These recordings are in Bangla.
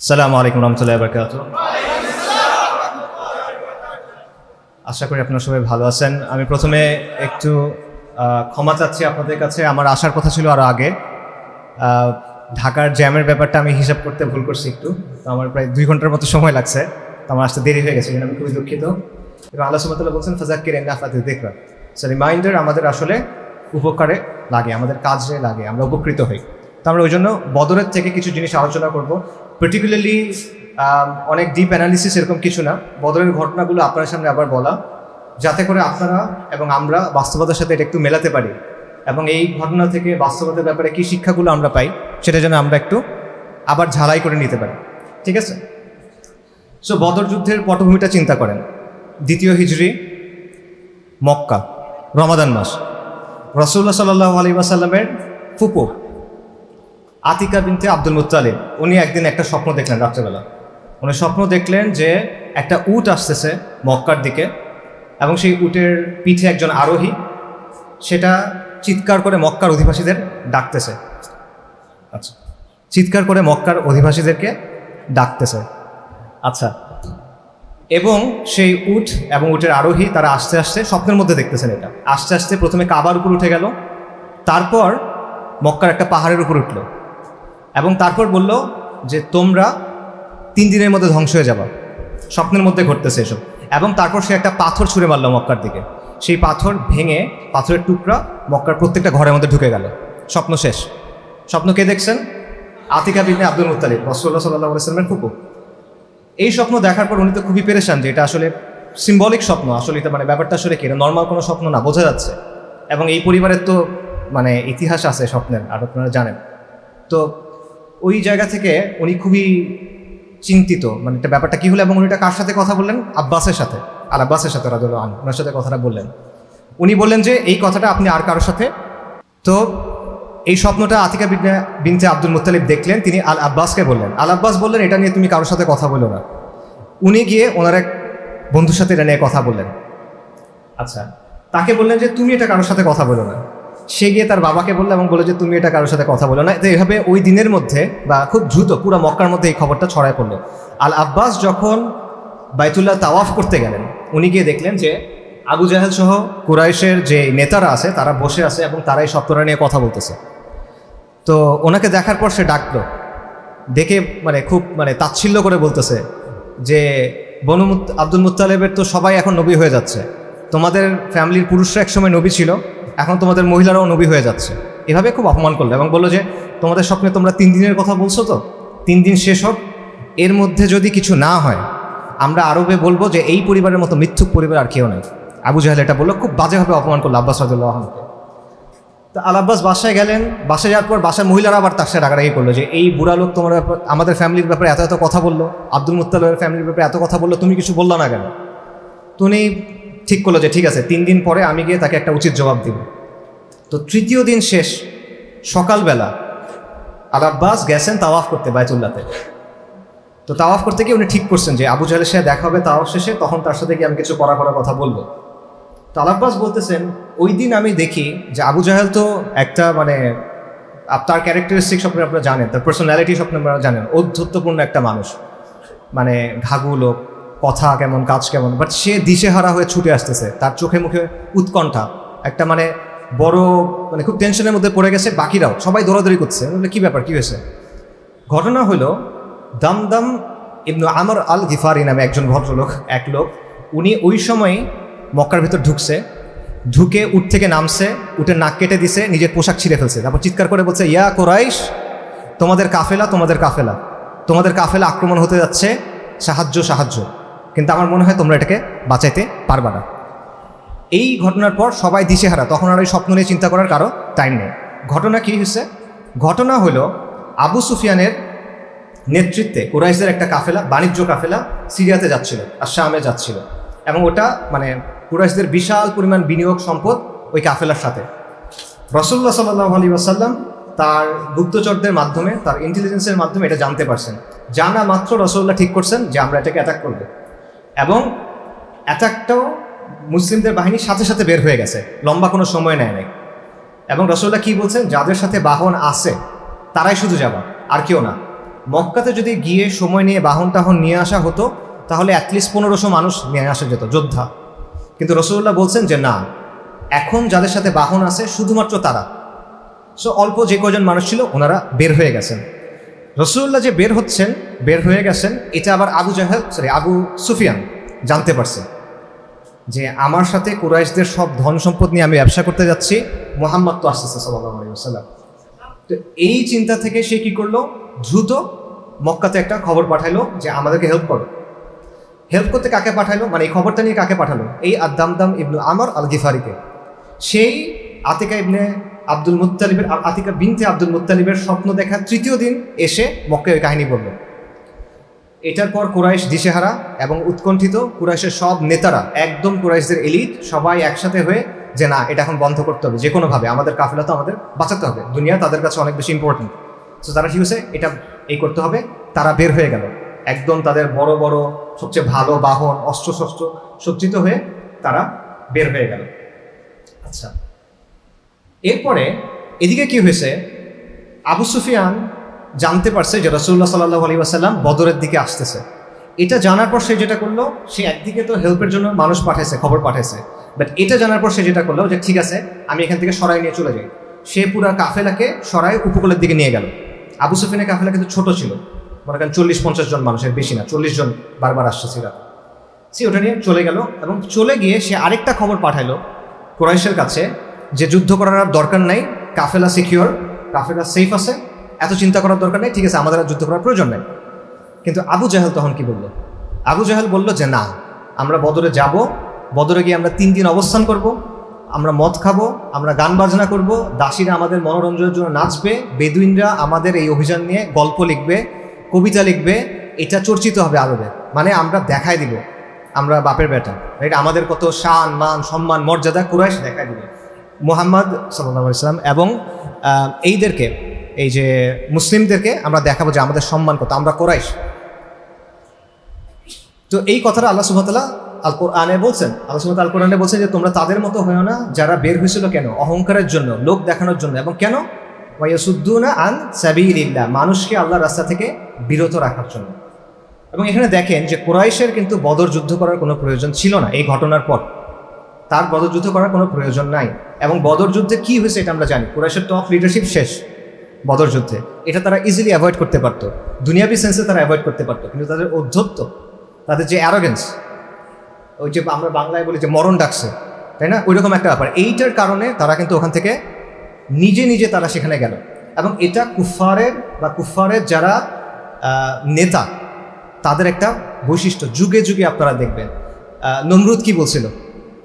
আসসালামু আলাইকুম রহমতুল্লাহি ওয়া বারাকাতুহু। আশা করি আপনারা সবাই ভালো আছেন। আমি প্রথমে একটু ক্ষমা চাচ্ছি আপনাদের কাছে। আমার আসার কথা ছিল আরও আগে। ঢাকার জ্যামের ব্যাপারটা আমি হিসাব করতে ভুল করছি একটু, তো আমার প্রায় 2 ঘন্টার মতো সময় লাগছে, তো আমার আসতে দেরি হয়ে গেছে, আমি খুবই দুঃখিত। এবং আল্লাহ সুবহানাহু ওয়া তাআলা বলছেন ফাযাক্কির ইন নাফাতি যিকরা, সো রিমাইন্ডার আমাদের আসলে উপকারে লাগে, আমাদের কাজে লাগে, আমরা উপকৃত হই। তো আমরা ওই জন্য বদরের থেকে কিছু জিনিস আলোচনা করব, পার্টিকুলারলি অনেক ডিপ অ্যানালিসিস এরকম কিছু না, বদরের ঘটনাগুলো আপনার সামনে আবার বলা, যাতে করে আপনারা এবং আমরা বাস্তবতার সাথে এটা একটু মেলাতে পারি এবং এই ঘটনা থেকে বাস্তবতার ব্যাপারে কী শিক্ষাগুলো আমরা পাই সেটা যেন আমরা একটু আবার ঝালাই করে নিতে পারি, ঠিক আছে? সো বদর যুদ্ধের পটভূমিটা চিন্তা করেন। 2য় হিজরি, মক্কা, রমাদান মাস। রাসূলুল্লাহ সাল্লাল্লাহু আলাইহি ওয়াসাল্লামের ফুপু আতিকা বিনতে আব্দুল মুত্তালিব, উনি একদিন একটা স্বপ্ন দেখলেন রাত্রেবেলা। উনি স্বপ্ন দেখলেন যে একটা উট আসতেছে মক্কার দিকে এবং সেই উটের পিঠে একজন আরোহী, সেটা চিৎকার করে মক্কার অধিবাসীদের ডাকতেছে। আচ্ছা, চিৎকার করে মক্কার অধিবাসীদেরকে ডাকতেছে। আচ্ছা, এবং সেই উট এবং উটের আরোহী তারা আস্তে আস্তে স্বপ্নের মধ্যে দেখতেছেন এটা, আস্তে আস্তে প্রথমে কাবার উপর উঠে গেল, তারপর মক্কার একটা পাহাড়ের উপর উঠল এবং তারপর বলল যে তোমরা 3 দিনের মধ্যে ধ্বংস হয়ে যাবা। স্বপ্নের মধ্যে ঘটতেছে এসব। এবং তারপর সে একটা পাথর ছুঁড়ে মারল মক্কার দিকে, সেই পাথর ভেঙে পাথরের টুকরা মক্কার প্রত্যেকটা ঘরের মধ্যে ঢুকে গেল। স্বপ্ন শেষ। স্বপ্ন কে দেখছেন? আতিকা বিনতে আব্দুল মুত্তালিব, রাসূলুল্লাহ সাল্লাল্লাহু আলাইহি ওয়াসাল্লামের ফুপু। এই স্বপ্ন দেখার পর উনি তো খুবই পেরেশান যে এটা আসলে সিম্বলিক স্বপ্ন, আসলে এটা মানে ব্যাপারটা আসলে কি, এটা নর্মাল কোনো স্বপ্ন না, বোঝা যাচ্ছে। এবং এই পরিবারের তো মানে ইতিহাস আছে স্বপ্নের, আর আপনারা জানেন। তো ওই জায়গা থেকে উনি খুবই চিন্তিত, মানে এটা ব্যাপারটা কী হলো। এবং উনি এটা কার সাথে কথা বললেন? আব্বাসের সাথে, আর আব্বাসের সাথে রাদিয়াল্লাহু আনহু, ওনার সাথে কথাটা বললেন। উনি বললেন যে এই কথাটা আপনি আর কারোর সাথে, তো এই স্বপ্নটা আতিকা বিনতে আব্দুল মুত্তালিব দেখলেন, তিনি আল আব্বাসকে বললেন। আল আব্বাস বললেন এটা নিয়ে তুমি কারোর সাথে কথা বলো না। উনি গিয়ে ওনার এক বন্ধুর সাথে এটা নিয়ে কথা বললেন। আচ্ছা, তাকে বললেন যে তুমি এটা কারোর সাথে কথা বলো না। সে গিয়ে তার বাবাকে বললো এবং বললো যে তুমি এটা কারোর সাথে কথা বলো না। তো এইভাবে ওই দিনের মধ্যে বা খুব দ্রুত পুরো মক্কার মধ্যে এই খবরটা ছড়ায় পড়লো। আল আব্বাস যখন বাইতুল্লাহ তাওয়াফ করতে গেলেন, উনি গিয়ে দেখলেন যে আবু জাহেল সহ কুরাইশের যে নেতারা আছে তারা বসে আছে এবং তারা এই স্বপ্নটা নিয়ে কথা বলতেছে। তো ওনাকে দেখার পর সে ডাকলো, দেখে মানে খুব মানে তাচ্ছিল্য করে বলতেছে যে বনু আব্দুল মুত্তালিবের তো সবাই এখন নবী হয়ে যাচ্ছে, তোমাদের ফ্যামিলির পুরুষরা একসময় নবী ছিল, এখন তোমাদের মহিলারাও নবী হয়ে যাচ্ছে। এভাবে খুব অপমান করলো এবং বললো যে তোমাদের স্বপ্নে তোমরা 3 দিনের কথা বলছো, তো 3 দিন শেষ হোক, এর মধ্যে যদি কিছু না হয় আমরা আরবে বলবো যে এই পরিবারের মতো মিথ্যুক পরিবার আর কেউ নেই। আবু জাহেল এটা বললো, খুব বাজেভাবে অপমান করলো আব্বাস রাদিয়াল্লাহু আনহুকে। তো আল আব্বাস বাসায় গেলেন, বাসায় যাওয়ার পর বাসার মহিলারা আবার তার সাথে রাগারাগি করলো যে এই বুড়া লোক তোমার আমাদের ফ্যামিলির ব্যাপারে এত এত কথা বললো, আব্দুল মুত্তালিবের ফ্যামিলির ব্যাপারে এত কথা বললো, তুমি কিছু বললো না কেন? তো উনি ঠিক করলো যে ঠিক আছে, 3 দিন পরে আমি গিয়ে তাকে একটা উচিত জবাব দিব। তো 3য় দিন শেষ সকালবেলা আল আব্বাস গেছেন তাওয়াফ করতে বাইতুল্লাহতে। তো তাওয়াফ করতে গিয়ে উনি ঠিক করছেন যে আবু জাহেলের সাথে দেখা হবে তাওয়াফ শেষে, তখন তার সাথে গিয়ে আমি কিছু কড়া কথা বলবো। তো আল আব্বাস বলতেছেন ওই দিন আমি দেখি যে আবু জাহেল তো একটা মানে তার ক্যারেক্টারিস্টিক স্বপ্নে আপনারা জানেন, তার পার্সোনালিটি স্বপ্নে আপনারা জানেন, ঔদ্ধত্যপূর্ণ একটা মানুষ, মানে ঘাঘু লোক, কথা কেমন কাজ কেমন, বাট সে দিশেহারা হয়ে ছুটে আসতেছে, তার চোখে মুখে উৎকণ্ঠা, একটা মানে বড় মানে খুব টেনশনের মধ্যে পড়ে গেছে। বাকিরাও সবাই দৌড়াদৌড়ি করছে, বলে কী ব্যাপার, কী হয়েছে? ঘটনা হলো দামদাম ইবনু আমর আল গিফারি নামে একজন ভদ্রলোক, এক লোক, উনি ওই সময় মক্কার ভিতর ঢুকে উট থেকে নামছে, উটের নাক কেটে দিছে, নিজের পোশাক ছিঁড়ে ফেলছে, তারপর চিৎকার করে বলছে ইয়া কুরাইশ, তোমাদের কাফেলা আক্রমণ হতে যাচ্ছে, সাহায্য, কিন্তু আমার মনে হয় তোমরা এটাকে বাঁচাইতে পারবা না। এই ঘটনার পর সবাই দিশেহারা, তখন আর ওই স্বপ্ন নিয়ে চিন্তা করার কারো টাইম নেই। ঘটনা কী হয়েছে? ঘটনা হলো আবু সুফিয়ানের নেতৃত্বে কুরাইশদের একটা কাফেলা, বাণিজ্য কাফেলা সিরিয়াতে যাচ্ছিল আর শামে যাচ্ছিল, এবং ওটা মানে কুরাইশদের বিশাল পরিমাণ বিনিয়োগ সম্পদ ওই কাফেলার সাথে। রাসূলুল্লাহ সাল্লাল্লাহু আলাইহি ওয়াসাল্লাম তার গুপ্তচরদের মাধ্যমে, তার ইন্টেলিজেন্সের মাধ্যমে এটা জানতে পারছেন। জানা মাত্র রাসূলুল্লাহ ঠিক করছেন যে আমরা এটাকে অ্যাটাক করব, এবং অ্যাটাকটাও মুসলিমদের বাহিনীর সাথে সাথে বের হয়ে গেছে, লম্বা কোনো সময় নেয় নাই। এবং রাসূলুল্লাহ কী বলছেন? যাদের সাথে বাহন আছে তারাই শুধু যাবা, আর কেউ না। মক্কাতে যদি গিয়ে সময় নিয়ে বাহন টাহন নিয়ে আসা হতো তাহলে অ্যাটলিস্ট 1500 মানুষ নিয়ে আসা যেত, যোদ্ধা। কিন্তু রাসূলুল্লাহ বলছেন যে না, এখন যাদের সাথে বাহন আছে শুধুমাত্র তারা। সো অল্প যে কজন মানুষ ছিল ওনারা বের হয়ে গেছেন। রাসূলুল্লাহ যে বের হয়ে গেছেন, এটা আবার আবু সুফিয়ান জানতে পারছে যে আমার সাথে কুরাইশদের সব ধন সম্পদ নিয়ে আমি ব্যবসা করতে যাচ্ছি, মুহাম্মদ তো আসতেছে সাল্লাল্লাহু আলাইহি ওয়াসাল্লাম। তো এই চিন্তা থেকে সে কি করলো, দ্রুত মক্কাতে একটা খবর পাঠাইলো যে আমাদেরকে হেল্প করো। হেল্প করতে কাকে পাঠাইলো, মানে এই খবরটা নিয়ে কাকে পাঠালো, এই আদামদাম ইবনু আমর আল গিফারিকে। সেই আতিকা বিনতে আব্দুল মুত্তালিবের স্বপ্ন দেখা তৃতীয় দিন এসে মক্কায় ওই কাহিনী বলল। এটার পর কুরাইশ দিশেহারা এবং উৎকণ্ঠিত। কুরাইশের সব নেতারা, একদম কুরাইশদের এলিট, সবাই একসাথে হয়ে যে না, এটা এখন বন্ধ করতে হবে যে কোনোভাবে, আমাদের কাফেলা তো আমাদের বাঁচাতে হবে, দুনিয়া তাদের কাছে অনেক বেশি ইম্পর্টেন্ট। সো তারা কি হয়েছে, এটা করতে হবে। তারা বের হয়ে গেল, একদম তাদের বড় বড় সবচেয়ে ভালো বাহন, অস্ত্রশস্ত্র সজ্জিত হয়ে তারা বের হয়ে গেল। আচ্ছা, এরপরে এদিকে কি হয়েছে, আবু সুফিয়ান জানতে পারছে যে রাসূলুল্লাহ সাল্লাল্লাহু আলাইহি ওয়াসাল্লাম বদরের দিকে আসতেছে। এটা জানার পর সে যেটা করলো, সে একদিকে তো হেল্পের জন্য মানুষ পাঠাইছে, খবর পাঠাইছে, বাট এটা জানার পর সে যেটা করলো যে ঠিক আছে, আমি এখান থেকে সরাই নিয়ে চলে যাই। সে পুরো কাফেলাকে সরাই উপকূলের দিকে নিয়ে গেল। আবু সুফিয়ানের কাফেলা কিন্তু ছোট ছিল, মনে করেন 40-50 জন মানুষের বেশি না, 40 জন বারবার আসছে সিরাত। সে ওটা নিয়ে চলে গেল এবং চলে গিয়ে সে আরেকটা খবর পাঠাইলো কুরাইশের কাছে যে যুদ্ধ করার আর দরকার নাই, কাফেলা সিকিউর, কাফেলা সেফ আছে, এত চিন্তা করার দরকার নেই, ঠিক আছে, আমাদের আর যুদ্ধ করার প্রয়োজন নেই। কিন্তু আবু জাহেল তখন কি বলল, আবু জাহেল বলল যে না, আমরা বদরে যাব, বদরে গিয়ে আমরা 3 দিন অবস্থান করব, আমরা মদ খাবো, আমরা গান বাজনা করব, দাসীরা আমাদের মনোরঞ্জনের জন্য নাচবে, বেদুইনরা আমাদের এই অভিযান নিয়ে গল্প লিখবে, কবিতা লিখবে, এটা চর্চিত হবে আরবে, মানে আমরা দেখাই দিব আমরা বাপের বেটা, রাইট, আমাদের কত শান মান সম্মান মর্যাদা কুরাইশ দেখাই দিবে। মুহাম্মদ সাল্লাল্লাহু আলাইহি ওয়াসাল্লাম এবং এইদেরকে, এই যে মুসলিমদেরকে আমরা দেখাবো যে আমাদের সম্মান কত, আমরা কুরাইশ। তো এই কথাটা আল্লাহ সুবহানাহু ওয়া তাআলা আল কোরআনে বলছেন, আল্লাহ সুবহানাহু ওয়া তাআলা আল কোরআনে বলছেন যে তোমরা তাদের মতো হয়ো না যারা বের হয়েছিল কেন, অহংকারের জন্য, লোক দেখানোর জন্য, এবং কেন, ওয়ায়াসুদ্দুনা আন সাবিলিল্লাহ, মানুষকে আল্লাহর রাস্তা থেকে বিরত রাখার জন্য। এবং এখানে দেখেন যে কুরাইশের কিন্তু বদর যুদ্ধ করার কোনো প্রয়োজন ছিল না। এই ঘটনার পর তার বদর যুদ্ধ করার কোনো প্রয়োজন নাই। এবং বদর যুদ্ধে কি হয়েছে এটা আমরা জানি, কুরাইশের টপ লিডারশিপ শেষ বদর যুদ্ধে, এটা তারা ইজিলি অ্যাভয়েড করতে পারতো, দুনিয়াবি সেন্সে তারা অ্যাভয়েড করতে পারতো, কিন্তু তাদের অধ্যত্ত, তাদের যে অ্যারোগেন্স, ওই যে আমরা বাংলায় বলি যে মরণ ডাকছে, তাই না, ওই রকম একটা ব্যাপার, এইটার কারণে তারা কিন্তু ওখান থেকে নিজে নিজে তারা সেখানে গেল। এবং এটা কুফারের যারা নেতা, তাদের একটা বৈশিষ্ট্য, যুগে যুগে আপনারা দেখবেন। নমরুদ কি বলছিল,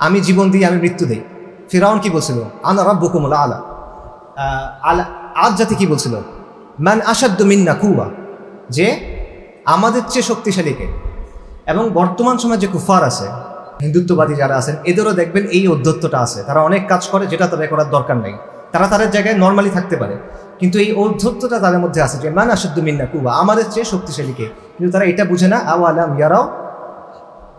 আমি জীবন দিই, আমি মৃত্যু দিই। ফিরাউন কি বলছিল, আনা রাব্বুকুমুল আলা। আদ জাতি কি বলছিল, মান আশাদ্দু মিন্না কুওয়া, যে আমাদের চেয়ে শক্তিশালীকে। এবং বর্তমান সময় যে কুফার আছে, হিন্দুত্ববাদী যারা আছেন, এদেরও দেখবেন এই ঔদ্ধত্যটা আছে, তারা অনেক কাজ করে যেটা তাদের করার দরকার নেই, তারা তাদের জায়গায় নর্মালি থাকতে পারে, কিন্তু এই ঔদ্ধত্যটা তাদের মধ্যে আছে যে মান আশাদ্দু মিন্না কুওয়া, আমাদের চেয়ে শক্তিশালীকে। কিন্তু তারা এটা বুঝে না, আওয়ালাম ইয়ারাও,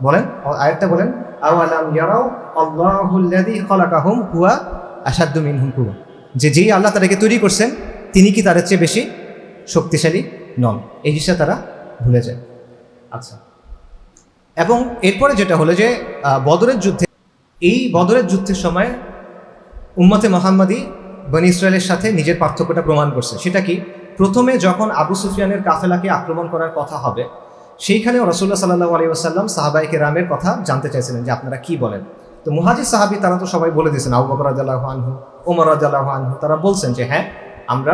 বলেন আয়াতটা বলেন, আওয়ালাম ইয়ারাও আল্লাহুল্লাযী খালাকাহুম হুয়া আশাদ্দু মিনহুম কুওয়া, যে যেই আল্লাহ তাদেরকে তৈরি করছেন তিনি কি তাদের চেয়ে বেশি শক্তিশালী নন, এই জিনিসটা তারা ভুলে যায়। আচ্ছা, এবং এরপরে যেটা হলো যে বদরের যুদ্ধের সময় উম্মতে মুহাম্মাদি বনী ইসরায়েলের সাথে নিজের পার্থক্যটা প্রমাণ করছে। সেটা কি, প্রথমে যখন আবু সুফিয়ানের কাফেলাকে আক্রমণ করার কথা হবে, সেইখানেও রাসূলুল্লাহ সাল্লাল্লাহু আলাইহি ওয়াসাল্লাম সাহাবায়ে কেরামের কথা জানতে চাইছিলেন যে আপনারা কি বলেন। তো মুহাজির সাহাবী তারা তো সবাই বলে দিয়েছেন, আবু বকর রাদিয়াল্লাহু আনহু, ওমর রাদিয়াল্লাহু আনহু, তারা বলছেন যে হ্যাঁ আমরা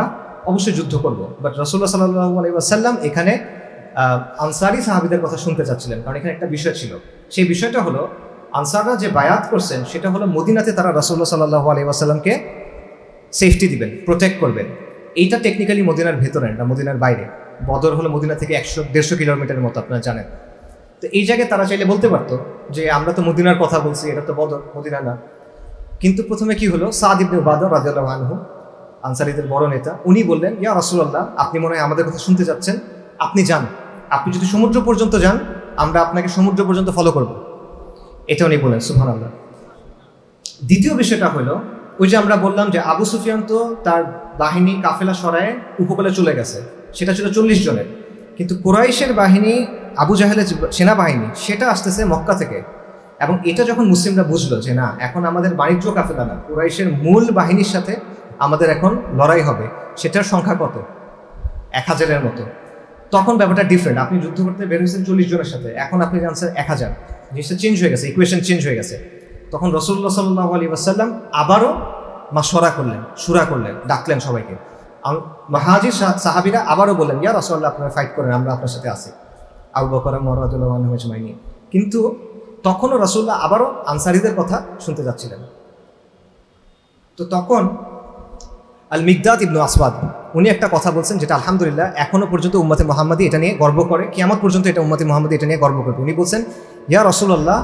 অবশ্যই যুদ্ধ করব। বাট রাসূলুল্লাহ সাল্লাল্লাহু আলাইহি ওয়াসাল্লাম এখানে আনসারি সাহাবীদের কথা শুনতে চাচ্ছিলেন, কারণ এখানে একটা বিষয় ছিল। সেই বিষয়টা হলো, আনসাররা যে বায়াত করছেন সেটা হলো মদিনাতে তারা রাসূলুল্লাহ সাল্লাল্লাহু আলাইহি ওয়াসাল্লামকে সেফটি দিবেন, প্রোটেক্ট করবেন। এইটা টেকনিক্যালি মদিনার ভেতরে না, মদিনার বাইরে। বদর হলো মদিনা থেকে 100-150 কিলোমিটারের মতো, আপনারা জানেন। তো এই জায়গায় তারা চাইলে বলতে পারতো যে আমরা তো মদিনার কথা বলছি, এটা তো বদর, মদিনা না। কিন্তু প্রথমে কি হলো, সাদ ইবনে উবাদা রাদিয়াল্লাহু আনহু, আনসারীদের বড় নেতা, উনি বললেন, ইয়া রাসূলুল্লাহ, আপনি মনে হয় আমাদের কথা শুনতে যাচ্ছেন, আপনি যান, আপনি যদি সমুদ্র পর্যন্ত যান আমরা আপনাকে সমুদ্র পর্যন্ত ফলো করব। এটা উনি বলেন, সুবহানাল্লাহ। দ্বিতীয় বিষয়টা হলো, ওই যে আমরা বললাম যে আবু সুফিয়ান তো তার বাহিনী কাফেলা সরায়ে উপকূলে চলে গেছে, সেটা ছিল 40 জনের। কিন্তু কুরাইশের বাহিনী, আবু জাহেলের সেনাবাহিনী, সেটা আসতেছে মক্কা থেকে। এবং এটা যখন মুসলিমরা বুঝলো যে না, এখন আমাদের বাণিজ্য কাফেলা না, কুরাইশের মূল বাহিনীর সাথে আমাদের এখন লড়াই হবে, সেটার সংখ্যা কত? 1000-এর মতো। তখন ব্যাপারটা ডিফারেন্ট। আপনি যুদ্ধ করতে বের হয়েছেন 40 জনের সাথে, এখন আপনি জানছেন 1000। জিনিসটা চেঞ্জ হয়ে গেছে, ইকুয়েশন চেঞ্জ হয়ে গেছে। তখন রাসূলুল্লাহ সাল্লাল্লাহু আলাইহি ওয়াসাল্লাম আবারও মাশওয়ারা করলেন, শুরা করলেন, ডাকলেন সবাইকে। মুহাজির সাহাবীরা আবারও বললেন, ইয়া রাসূলুল্লাহ, আপনারা ফাইট করেন, আমরা আপনার সাথে আছি, আবু বকর ওমর রাদিয়াল্লাহু আনহুম আজমাইন। কিন্তু তখনও রাসূলুল্লাহ আবারও আনসারীদের কথা শুনতে যাচ্ছিলেন। তো তখন আল মিকদাদ ইবনু আসওয়াদ উনি একটা কথা বলছেন, যেটা আলহামদুলিল্লাহ এখনো পর্যন্ত উম্মতে মুহাম্মাদি এটা নিয়ে গর্ব করে, কিয়ামত পর্যন্ত এটা উম্মতে মুহাম্মাদি এটা নিয়ে গর্ব করবে। উনি বলছেন, ইয়া রাসূলুল্লাহ,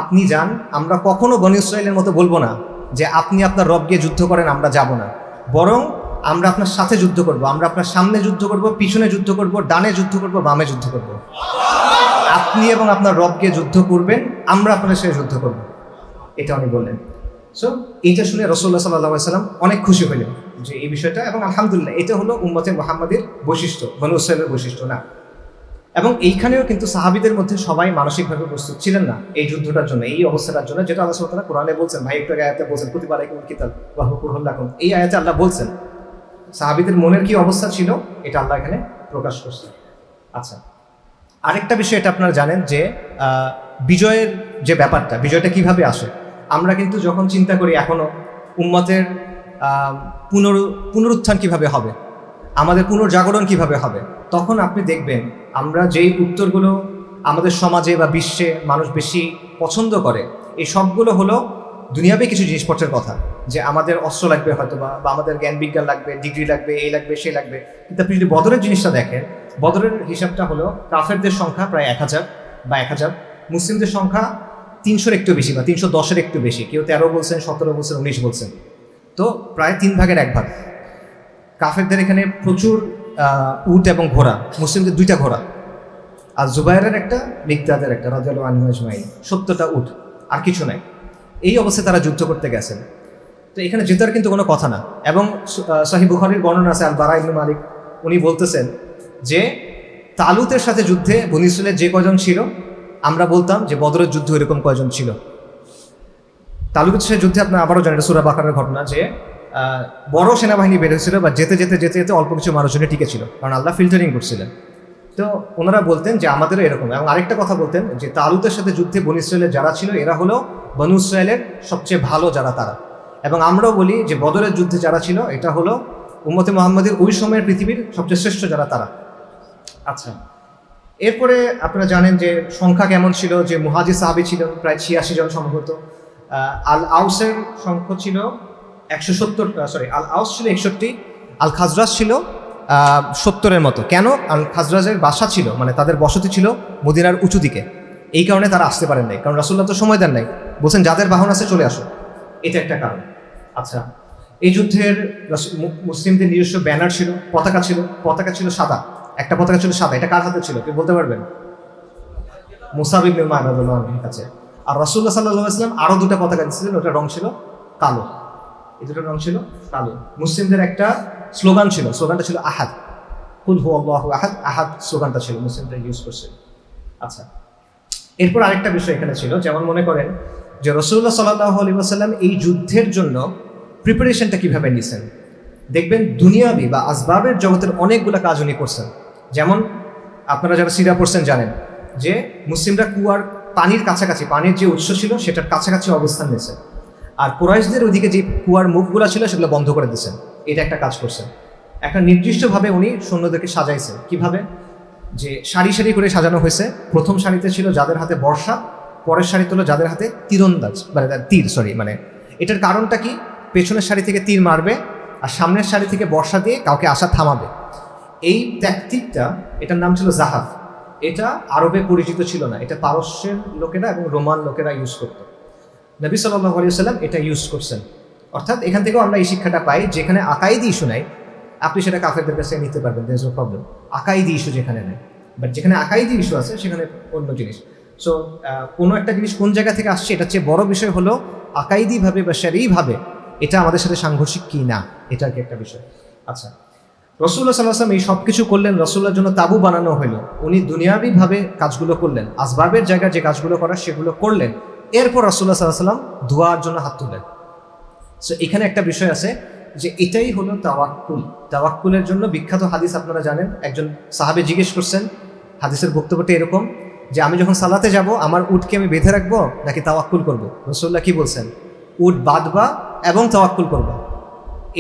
আপনি যান, আমরা কখনো বনী ইসরাঈলের মতো বলবো না যে আপনি আপনার রব গিয়ে যুদ্ধ করেন, আমরা যাব না। বরং আমরা আপনার সাথে যুদ্ধ করব, আমরা আপনার সামনে যুদ্ধ করব, পিছনে যুদ্ধ করব, ডানে যুদ্ধ করব, বামে যুদ্ধ করব। আপনি এবং আপনার রবকে যুদ্ধ করবেন, আমরা আপনার সাথে যুদ্ধ করব। এটা উনি বললেন। সো এইটা শুনে রাসূলুল্লাহ সাল্লাল্লাহু আলাইহি ওয়াসাল্লাম অনেক খুশি হলেন যে এই বিষয়টা, এবং আলহামদুলিল্লাহ এটা হলো উম্মতে মুহাম্মাদের বৈশিষ্ট্য, বনী ইসরাঈলের বৈশিষ্ট্য না। এবং এইখানেও কিন্তু সাহাবীদের মধ্যে সবাই মানসিকভাবে প্রস্তুত ছিলেন না এই যুদ্ধটার জন্য, এই অবস্থাটার জন্য, যেটা আল্লাহ সুবহানাহু ওয়া তাআলা কোরআনে বলছেন। ভাই একটু আয়াতে বলছেন, কুতিবা আলাইকুমুল কিতাল ওয়া হুয়া কুরহুল লাকুম, এই আয়াতে আল্লাহ বলছেন। সাহাবীদের মনের কি অবস্থা ছিল এটা আল্লাহ এখানে প্রকাশ করছে। আচ্ছা, আরেকটা বিষয় এটা আপনারা জানেন যে বিজয়ের যে ব্যাপারটা, বিজয়টা কিভাবে আসে। আমরা কিন্তু যখন চিন্তা করি এখনো উম্মতের পুনরুত্থান কিভাবে হবে, আমাদের পুনর্জাগরণ কিভাবে হবে, তখন আপনি দেখবেন আমরা যেই উত্তরগুলো আমাদের সমাজে বা বিশ্বে মানুষ বেশি পছন্দ করে, এই সবগুলো হলো দুনিয়াবে কিছু জিনিসপত্রের কথা, যে আমাদের অস্ত্র লাগবে হয়তো, বা আমাদের জ্ঞান বিজ্ঞান লাগবে, ডিগ্রি লাগবে, এই লাগবে, সেই লাগবে। কিন্তু আপনি যদি বদরের জিনিসটা দেখেন, বদরের হিসাবটা হলো কাফেরদের সংখ্যা প্রায় 1000 বা 1000, মুসলিমদের সংখ্যা 300-এর একটু বেশি বা 310-এর একটু বেশি, কেউ 13 বলছেন, 17 বলছেন, 19 বলছেন। তো প্রায় 3 ভাগের 1 ভাগ। কাফেরদের এখানে প্রচুর উট এবং ঘোড়া, মুসলিমদের 2টা ঘোড়া, আর জুবাইরের একটা, মিকদাদের একটা, রাদিয়াল্লাহু আনহু আজমাইন, 70টা উট, আর কিছু নাই। এই অবস্থায় তারা যুদ্ধ করতে গেছেন। তো এখানে জেতার কিন্তু কোনো কথা না। এবং সহিহ বুখারীর বর্ণনা আছে, আল বারা ইবনে মালিক উনি বলতেছেন যে তালুতের সাথে যুদ্ধে বনী ইসরাঈলের যে কয়জন ছিল, আমরা বলতাম যে বদরের যুদ্ধে এরকম কয়জন ছিল। তালুতের সাথে যুদ্ধে আপনার আবারও জানেন, সূরা বাকারার ঘটনা, যে বড় সেনাবাহিনী বের হয়েছিল, বা যেতে যেতে যেতে যেতে অল্প কিছু মানুষজনে টিকে ছিল, কারণ আল্লাহ ফিল্টারিং করছিলেন। তো ওনারা বলতেন যে আমাদেরও এরকম। এবং আরেকটা কথা বলতেন যে তালুতের সাথে যুদ্ধে বনী ইসরাঈলের যারা ছিল, এরা হলো বনী ইসরাঈলের সবচেয়ে ভালো যারা, তারা। এবং আমরাও বলি যে বদরের যুদ্ধে যারা ছিল, এটা হলো উম্মতে মুহাম্মাদের ওই সময়ের পৃথিবীর সবচেয়ে শ্রেষ্ঠ যারা, তারা। আচ্ছা, এরপরে আপনারা জানেন যে সংখ্যা কেমন ছিল, যে মুহাজির সাহাবী ছিল প্রায় 86 জন সম্ভবত। আল আউসের সংখ্যা ছিল 170, আল আউস ছিল 61, আল খাজরাজ ছিল 70-এর মতো। কেন? আল খাজরাজের বাসা ছিল, মানে তাদের বসতি ছিল মদিনার উঁচু দিকে, এই কারণে তারা আসতে পারেন নাই, কারণ রাসূলুল্লাহ তো সময় দেন নাই, বলছেন যাদের বাহন আছে চলে আসো, এটা একটা কারণ। আচ্ছা, এই যুদ্ধের মুসলিমদের নিজস্ব ব্যানার ছিল, পতাকা ছিল, পতাকা ছিল সাদা, একটা পতাকা ছিল সাদা। এটা কার হাতে ছিল কেউ বলতে পারবেন? মুসাব ইবনে উমাইর রাদিয়াল্লাহু আনহুর কাছে। আর রাসূলুল্লাহ সাল্লাল্লাহু আলাইহি ওয়াসাল্লাম আরো 2টা পতাকা দিয়েছিলেন, ওটার রং ছিল কালো, এই 2টার রং ছিল কালো। মুসলিমদের একটা স্লোগান ছিল, স্লোগানটা ছিল আহাদ, কুল হুয়াল্লাহু আহাদ, আহাদ স্লোগানটা ছিল, মুসলিমরা ইউজ করছে। আচ্ছা, এরপর আরেকটা বিষয় এখানে ছিল, যেমন মনে করেন যে রাসূলুল্লাহ সাল্লাল্লাহু আলাইহি ওয়াসাল্লাম এই যুদ্ধের জন্য প্রিপারেশনটা কিভাবে নিয়েছেন। দেখবেন দুনিয়াবি বা আসবাবের জগতের অনেকগুলো কাজ উনি করছেন। যেমন আপনারা যারা সিরা পড়ছেন জানেন যে মুসলিমরা কুয়ার পানির কাছাকাছি, পানির যে উৎস ছিল সেটার কাছাকাছি অবস্থান নিয়েছে, আর কুরাইশদের ওইদিকে যে কুয়ার মুখগুলো ছিল সেগুলো বন্ধ করে দিয়েছেন। এটা একটা কাজ করছেন। একটা নির্দিষ্টভাবে উনি সৈন্যদেরকে সাজাইছেন। কিভাবে? যে সারি সারি করে সাজানো হয়েছে। প্রথম সারিতে ছিল যাদের হাতে বর্ষা, পরের সারিতে হলো যাদের হাতে তীরন্দাজ, মানে তীর, মানে এটার কারণটা কি? পেছনের সারি থেকে তীর মারবে আর সামনের সারি থেকে বর্ষা দিয়ে কাউকে আসা থামাবে। এই ট্যাকটিকটা, এটার নাম ছিল জাহাফ। এটা আরবে পরিচিত ছিল না, এটা পারস্যের লোকেরা এবং রোমান লোকেরা ইউজ করত। নবী সাল্লাল্লাহু আলাইহি ওয়াসাল্লাম এটা ইউজ করছেন। অর্থাৎ এখান থেকেও আমরা এই শিক্ষাটা পাই, যেখানে আকাইদি ইস্যু নাই আপনি সেটা কাফেরদের কাছে নিতে পারবেন, দেয়ার ইজ নো প্রবলেম। আকাইদি ইস্যু যেখানে নেই, বাট যেখানে আকাইদি ইস্যু আছে সেখানে অন্য জিনিস। সো কোনো একটা জিনিস কোন জায়গা থেকে আসছে, এটার চেয়ে বড় বিষয় হলো আকাইদিভাবে বা শারঈভাবে এটা আমাদের সাথে সাংঘর্ষিক কি না, এটা আর কি একটা বিষয়। আচ্ছা, রসুল্লাহ সাল্লাহ আসলাম এই সব কিছু করলেন, রসুল্লাহর জন্য তাবু বানানো হলো, উনি দুনিয়াবিভাবে কাজগুলো করলেন, আসবাবের জায়গায় যে কাজগুলো করার সেগুলো করলেন। এরপর রসুল্লাহ সাল্লাহ সাল্লাম দোয়ার জন্য হাত তুললেন। সো এখানে একটা বিষয় আছে যে এটাই হলো তাওয়াক্কুল। তাওয়াক্কুলের জন্য বিখ্যাত হাদিস আপনারা জানেন, একজন সাহাবে জিজ্ঞেস করছেন, হাদিসের বক্তব্যটা এরকম যে আমি যখন সালাতে যাব আমার উটকে আমি বেঁধে রাখবো নাকি তাওয়াক্কুল করবো? রসুল্লাহ কি বলছেন? উট বাঁধবা এবং তাওয়াক্কুল করবা।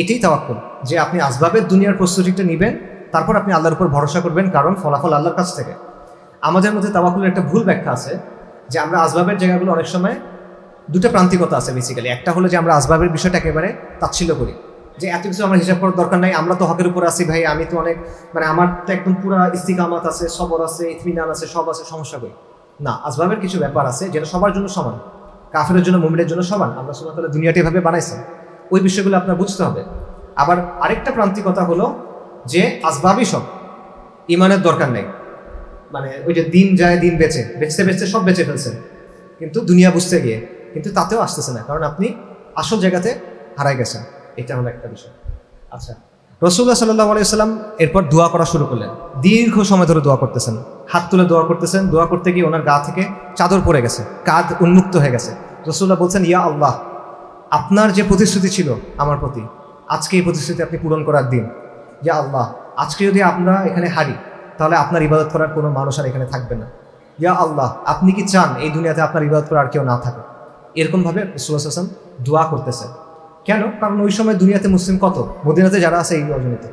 এটাই তাওয়াক্কুল, যে আপনি আসবাবের দুনিয়ার প্রস্তুতিটা নেবেন, তারপর আপনি আল্লাহর উপর ভরসা করবেন, কারণ ফলাফল আল্লাহর কাছ থেকে। আমাদের মধ্যে তাওয়াক্কুলের একটা ভুল ব্যাখ্যা আছে যে আমরা আসবাবের জায়গাগুলো অনেক সময় দুটো প্রান্তিকতা আছে বেসিক্যালি। একটা হলো যে আমরা আসবাবের বিষয়টা একেবারে তাচ্ছিল্য করি, যে এত কিছু আমার হিসাব করার দরকার নাই, আমরা তো হকের উপর আছি ভাই, আমি তো অনেক আমার তো একদম পুরা ইস্তিকামাত আছে, সবর আছে, ইতমিনান আছে, সব আছে, সমস্যা করি না। আসবাবের কিছু ব্যাপার আছে যেটা সবার জন্য সমান, কাফেরের জন্য মুমিনের জন্য সমান। আমরা সুবহানাহু ওয়া তাআলা দুনিয়াটা এভাবে বানাইছেন, ওই বিষয়গুলো আপনার বুঝতে হবে। আবার আরেকটা প্রান্তিকতা হলো যে আসবাবই সব, ইমানের দরকার নেই, ওই যে দিন যায় দিন বেচতে বেচতে সব বেচে ফেলছেন, কিন্তু দুনিয়া বুঝতে গিয়ে কিন্তু তাতেও আসতেছে না, কারণ আপনি আসল জায়গাতে হারাই গেছেন। এটা হলো একটা বিষয়। আচ্ছা, রাসূলুল্লাহ সাল্লাল্লাহু আলাইহি ওয়াসাল্লাম এরপর দোয়া করা শুরু করলেন, দীর্ঘ সময় ধরে দোয়া করতেছেন, হাত তুলে দোয়া করতেছেন। দোয়া করতে গিয়ে ওনার গা থেকে চাদর পড়ে গেছে, কাঁধ উন্মুক্ত হয়ে গেছে। রাসূলুল্লাহ বলছেন, ইয়া আল্লাহ, আপনার যে প্রতিশ্রুতি ছিল আমার প্রতি, আজকে এই প্রতিশ্রুতি আপনি পূরণ করার দিন। ইয়া আল্লাহ, আজকে যদি আমরা এখানে হারি তাহলে আপনার ইবাদত করার কোনো মানুষ আর এখানে থাকবে না। ইয়া আল্লাহ, আপনি কি চান এই দুনিয়াতে আপনার ইবাদত করার আর কেউ না থাকে? এরকমভাবে রাসূলুল্লাহ সাল্লাল্লাহু আলাইহি ওয়াসাল্লাম দোয়া করতেছেন। কেন? কারণ ওই সময় দুনিয়াতে মুসলিম কত, মদিনাতে যারা আছে এই রজনীতে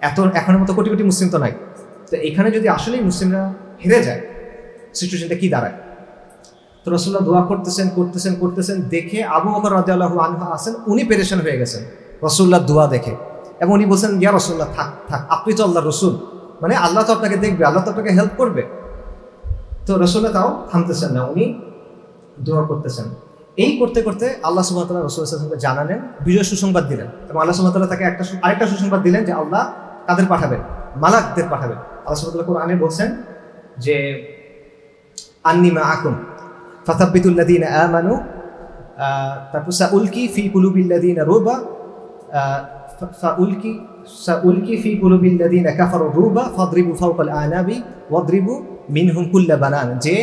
এত এখনের মতো কোটি কোটি মুসলিম তো নাই। তো এখানে যদি আসলেই মুসলিমরা হেরে যায়, সিচুয়েশনটা কি দাঁড়ায়? তো রাসূলুল্লাহ দোয়া করতেছেন, দেখে আবু বকর রাদিয়াল্লাহু আনহু আছেন, উনি পেরেশান হয়ে গেছেন রাসূলুল্লাহ দোয়া দেখে, এবং উনি বলছেন, ইয়া রাসূলুল্লাহ, থাক, আপনি তো আল্লাহর রাসূল, আল্লাহ তো আপনাকে দেখবে, আল্লাহ তো আপনাকে হেল্প করবে। তো রাসূলুল্লাহ তাও থামতেছেন না, উনি দোয়া করতেছেন। এই করতে করতে আল্লাহ সুবহানাহু ওয়া তাআলা রাসূলুল্লাহ সাল্লাল্লাহু আলাইহি ওয়াসাল্লামকে জানালেন, বিজয় সুসংবাদ দিলেন, এবং আল্লাহ সুবহানাহু ওয়া তাআলা তাকে আরেকটা সুসংবাদ দিলেন যে আল্লাহ কাদের পাঠাবেন? মালাকদের পাঠাবেন। আল্লাহ সুবহানাহু ওয়া তাআলা কোরআনে বলছেন যে আন্নী মাআকুম ফাতাব্বিতুল লাযীনা আমানু, তারপর সাউলকি ফি কুলুবিল লাযীনা রুবা, সাউলকি ফি কুলুবিল লাযীনা কাফারু রুবা ফাদরিবু ফাওকাল আনাবি ওয়াদরিবু মিনহুম কুল্লা বানান, যে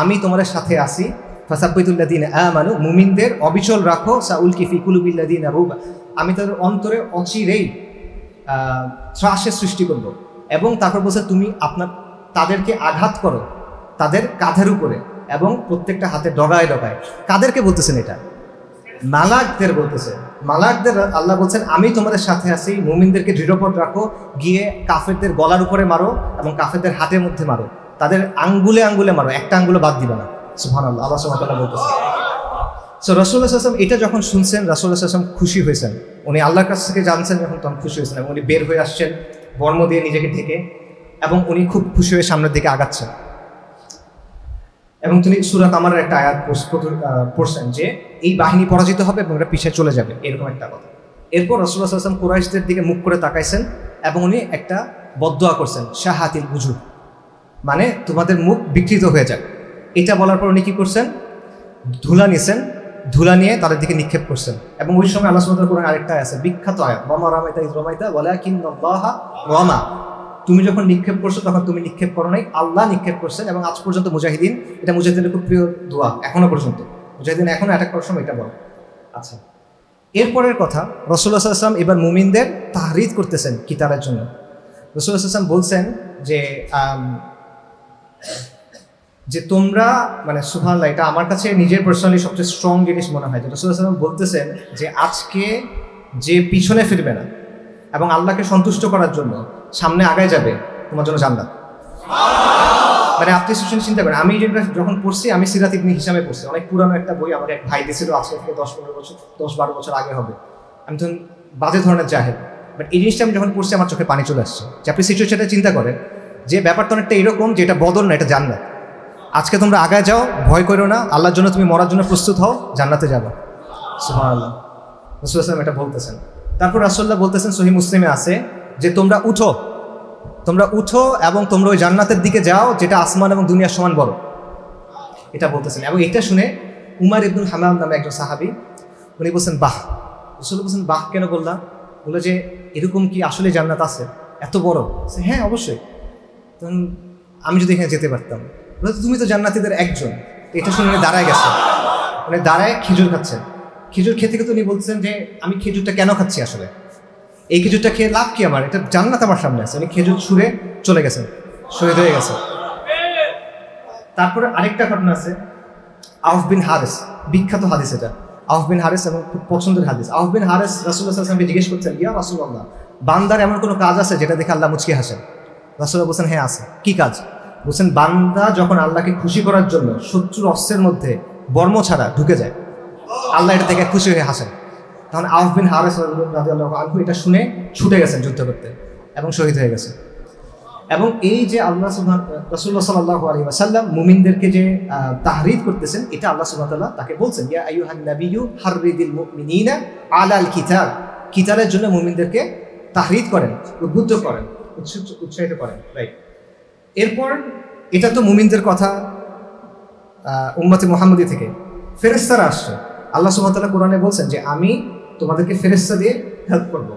আমি তোমাদের সাথে আছি, ফাসাব্বিতুল্লাযীনা আমানু, মুমিনদের অবিচল রাখো, সাউলকি ফি কুলুবিল্লাযীনা রুবা, আমি তাদের অন্তরে অচিরেই ত্রাসের সৃষ্টি করব। এবং তারপর বলছে তুমি তাদেরকে আঘাত করো তাদের কাঁধের উপরে এবং প্রত্যেকটা হাতে ডগায় ডগায়। কাদেরকে বলতেছেন এটা? মালাকদের বলতেছে। মালাকদের আল্লাহ বলছেন আমি তোমাদের সাথে আছি, মুমিনদেরকে দৃঢ়পদ রাখো, গিয়ে কাফেরদের গলার উপরে মারো এবং কাফেরদের হাতের মধ্যে মারো, তাদের আঙ্গুলে আঙ্গুলে মারো, একটা আঙ্গুলে বাদ দিবা না। সুবহানাল্লাহ, আল্লাহ সুবহানাহু ওয়া তাআলা বলতেছেন। সো রাসূলুল্লাহ সাল্লাল্লাহু আলাইহি ওয়াসাল্লাম এটা যখন শুনছেন, রাসূলুল্লাহ সাল্লাল্লাহু আলাইহি ওয়াসাল্লাম খুশি হয়েছেন, উনি আল্লাহর কাছ থেকে জানছেন যখন, তখন খুশি হয়েছেন, এবং উনি বের হয়ে আসছেন বর্ম দিয়ে নিজেকে ঢেকে, এবং উনি খুব খুশি হয়ে সামনের দিকে আগাচ্ছেন। এবং তিনি সূরা কামারের একটা আয়াত পড়ছেন যে এই বাহিনী পরাজিত হবে এবং এটা পিছিয়ে চলে যাবে, এরকম একটা কথা। এরপর রাসূলুল্লাহ সাল্লাল্লাহু আলাইহি ওয়াসাল্লাম কুরাইশদের দিকে মুখ করে তাকাইছেন এবং উনি একটা বদদোয়া করছেন, শাহাতিল উজুহ, তোমাদের মুখ বিকৃত হয়ে যাক। এটা বলার পর উনি কি করছেন? ধুলা নিয়েছেন, ধুলা নিয়ে তাদের দিকে নিক্ষেপ করছেন। এবং ওই সময় আল্লাহ সুবহানাহু ওয়া তাআলা আরেকটা আছে, বিখ্যাত আয়াত, ওয়ামা রামাইতা ইয রামাইতা ওয়ালাকিন্নাল্লাহা রামা, তুমি যখন নিক্ষেপ করছো তখন তুমি নিক্ষেপ করো নাই, আল্লাহ নিক্ষেপ করছেন। এবং আজ পর্যন্ত মুজাহিদিন, এটা মুজাহিদিনের খুব প্রিয় দোয়া এখনো পর্যন্ত, মুজাহিদিন এখনো অ্যাটাক করার সময় এটা বলো। আচ্ছা, এরপরের কথা, রাসূলুল্লাহ সাল্লাল্লাহু আলাইহি ওয়াসাল্লাম এবার মুমিনদের তাহরিদ করতেছেন কিতালের জন্য। রাসূলুল্লাহ সাল্লাল্লাহু আলাইহি ওয়াসাল্লাম বলছেন যে তোমরা, সুবহানাল্লাহ, এটা আমার কাছে নিজের পার্সোনালি সবচেয়ে স্ট্রং জিনিস মনে হয়, যে রাসূলুল্লাহ সাল্লাল্লাহু আলাইহি ওয়াসাল্লাম বলতেছেন যে আজকে যে পিছনে ফিরবে না এবং আল্লাহকে সন্তুষ্ট করার জন্য সামনে আগায় যাবে, তোমার জন্য জান্নাত। আপনি সিচুয়েশন চিন্তা করেন, আমি যখন পড়ছি, আমি সিরাত ইবনে হিশামে পড়ছি, অনেক পুরানো একটা বই, আমাকে এক ভাই দিয়েছিল, আজকে থেকে 10-12 বছর আগে হবে। আমি তখন বাজে ধরনের জাহেল, বাট এই জিনিসটা আমি যখন পড়ছি আমার চোখে পানি চলে আসছে, যে আপনি সিচুয়েশনটা চিন্তা করেন যে ব্যাপারটা অনেকটা এরকম যে এটা বদল না, এটা জান্নাত। আজকে তোমরা আগায় যাও, ভয় করো না, আল্লাহর জন্য তুমি মরার জন্য প্রস্তুত হও, জান্নাতে যাবা। সুবহানাল্লাহ, রাসূলুল্লাহ সাল্লাল্লাহু আলাইহি ওয়াসাল্লাম এটা বলতেছেন। তারপর রাসূলুল্লাহ বলতেছেন, সহিহ মুসলিমে আছে যে তোমরা উঠো এবং তোমরা ওই জান্নাতের দিকে যাও যেটা আসমান এবং দুনিয়ার সমান বড়, এটা বলতেছেন। এবং এটা শুনে উমার ইবনুল হামাম নামে একজন সাহাবী, উনি বলছেন বাহ। রাসূলুল্লাহ বলছেন বাহ কেন বললাম? বলে যে এরকম কি আসলে জান্নাত আছে? এত বড়? হ্যাঁ অবশ্যই। তখন আমি যদি এখানে যেতে পারতাম। তুমি তো জান্নাতীদের একজন। এটা শুনে উনি দাঁড়ায় গেছে, মানে দাঁড়ায় খেজুর খাচ্ছেন। খেজুর খেতে খেতে উনি বলছেন যে আমি খেজুরটা কেন খাচ্ছি আসলে, এই খেজুরটা খেয়ে লাভ কি আমার, এটা জান্নাত আমার সামনে আছে। উনি খেজুর ছুঁড়ে চলে গেছেন, শহীদ হয়ে গেছে। তারপরে আরেকটা ঘটনা আছে, আউফ বিন হারিস, বিখ্যাত হাদিস এটা। আউফ বিন হারিস এবং খুব পছন্দের হাদিস। আউফ বিন হারিস রাসূলুল্লাহ সাল্লাল্লাহু আলাইহি ওয়াসাল্লামকে জিজ্ঞেস করছেন, ইয়া রাসূলুল্লাহ, বান্দার এমন কোনো কাজ আছে যেটা দেখে আল্লাহ মুচকি হাসেন? রাসূলুল্লাহ বলছেন, হ্যাঁ আছে। কি কাজ? বলছেন, বান্দা যখন আল্লাহকে খুশি করার জন্য শত্রুর অস্ত্রের মধ্যে বর্ম ছাড়া ঢুকে যায়, আল্লাহ এটা থেকে খুশি হয়ে হাসেন। তখন আউফ বিন হারিস রাদিয়াল্লাহু আনহু এটা শুনে ছুটে গেছেন যুদ্ধ করতে এবং শহীদ হয়ে গেছে। এবং এই যে আল্লাহ রাসূলুল্লাহ সাল্লাল্লাহু আলাইহি ওয়াসাল্লাম মুমিনদেরকে যে তাহরিদ করতেছেন, এটা আল্লাহ সুবহানাহু ওয়া তাআলা তাকে বলছেন, ইয়া আইয়ুহান নাবিয়্যু হাররিদিল মুমিনিনা আলাল কিতাল, কিতালের জন্য মুমিনদেরকে তাহরিদ করেন, উদ্বুদ্ধ করেন, উৎসাহিত করেন। রাইট। এরপর এটা তো মুমিনদের কথা, উম্মতে মুহাম্মদী থেকে ফেরেশতারা আসছে। আল্লাহ সুবহানাহু ওয়া তাআলা কোরআনে বলছেন যে আমি তোমাদেরকে ফেরেশতা দিয়ে হেল্প করবো।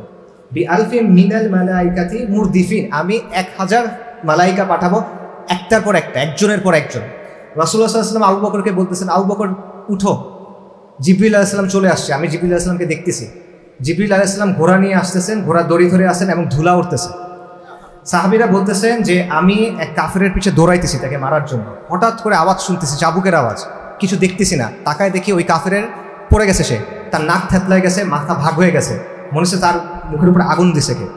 বিআলফিম মিনাল মালাইকাতি মুরদিফিন, আমি 1000 মালাইকা পাঠাবো, একটার পর একটা, একজনের পর একজন। রাসূলুল্লাহ সাল্লাল্লাহু আলাইহি ওয়াসাল্লাম আবু বকরকে বলতেছেন, আবু বকর উঠো, জিবরিল আলাইহিস সালাম চলে আসছে, আমি জিবরিল আলাইহিস সালামকে দেখতেছি। জিবরিল আলাইহিস সালাম ঘোড়া নিয়ে আসতেছেন, ঘোড়ার দড়ি ধরে আসেন এবং ধুলা উঠতেছে। সাহাবীরা বলতেছেন যে আমি এক কাফেরের পিছে দৌড়াইতেছি তাকে মারার জন্য, হঠাৎ করে আওয়াজ শুনতেছি, চাবুকের আওয়াজ, কিছু দেখতেছি না, তাকায় দেখি ওই কাফেরের পড়ে গেছে, সে তার নাক থেতলায় গেছে, মাথা ভাগ হয়ে গেছে, মনে হচ্ছে তার মুখের উপরে আগুন দিছে কে।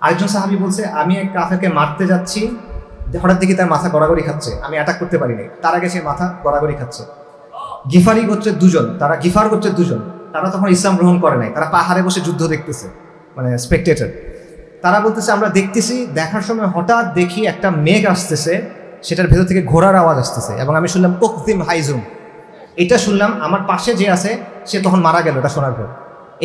আরেকজন সাহাবী বলছে, আমি এক কাফেরকে মারতে যাচ্ছি, হঠাৎ দেখি তার মাথা গড়াগড়ি খাচ্ছে, আমি অ্যাটাক করতে পারিনি, তার আগে সে মাথা গড়াগড়ি খাচ্ছে। গিফারি গোত্রের দুজন, তারা গিফার গোত্রের দুজন, তারা তখন ইসলাম গ্রহণ করে নাই, তারা পাহাড়ে বসে যুদ্ধ দেখতেছে, মানে স্পেকটেটর। তারা বলতেছে আমরা দেখতেছি, দেখার সময় হঠাৎ দেখি একটা মেঘ আসতেছে, সেটার ভেতর থেকে ঘোড়ার আওয়াজ আসতেছে, এবং আমি শুনলাম উকদিম হাইজুম, এটা শুনলাম। আমার পাশে যে আছে সে তখন মারা গেল, এটা শোনার পর,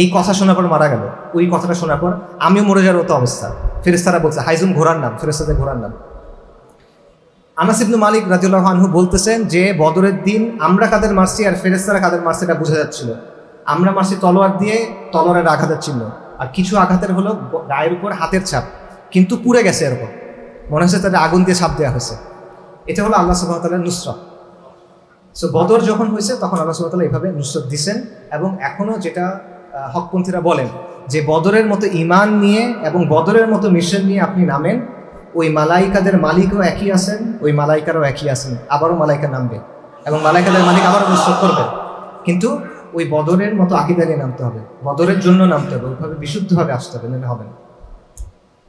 এই কথা শোনার পর মারা গেল। ওই কথাটা শোনার পর আমিও মরে যাওয়ার মতো অবস্থা। ফেরেশতারা বলছে হাইজুম ঘোড়ার নাম, ফেরেশতাদের ঘোড়ার নাম। আনাস ইবনে মালিক রাদিয়াল্লাহু আনহু বলতেছেন যে বদরের দিন আমরা কাদের মারছি আর ফেরেশতারা কাদের মারছে এটা বোঝা যাচ্ছিল। আমরা মারছি তলোয়ার দিয়ে, তলোয়ারের আঘাতের চিহ্ন, আর কিছু আঘাতের হলো গায়ের উপর হাতের ছাপ, কিন্তু পুড়ে গেছে, এরকম মনে হচ্ছে তাদের আগুন দিয়ে ছাপ দেওয়া হয়েছে। এটা হলো আল্লাহ সুবহানাহু ওয়া তাআলার নুসরাত। সো বদর যখন হয়েছে তখন আল্লাহ সুবহানাহু ওয়া তাআলা এইভাবে নুসরাত দিচ্ছেন। এবং এখনও যেটা হকপন্থীরা বলেন যে বদরের মতো ঈমান নিয়ে এবং বদরের মতো মিশন নিয়ে আপনি নামেন, ওই মালাইকাদের মালিকও একই আছেন, ওই মালাইকারও একই আছেন, আবারও মালাইকা নামবে এবং মালাইকাদের মালিক আবারও নুসরাত করবেন। কিন্তু ওই বদরের মতো আকীদা নিয়ে নামতে হবে, বদরের জন্য নামতে হবে, ওইভাবে বিশুদ্ধভাবে আসতে হবে, নাহলে হবে না।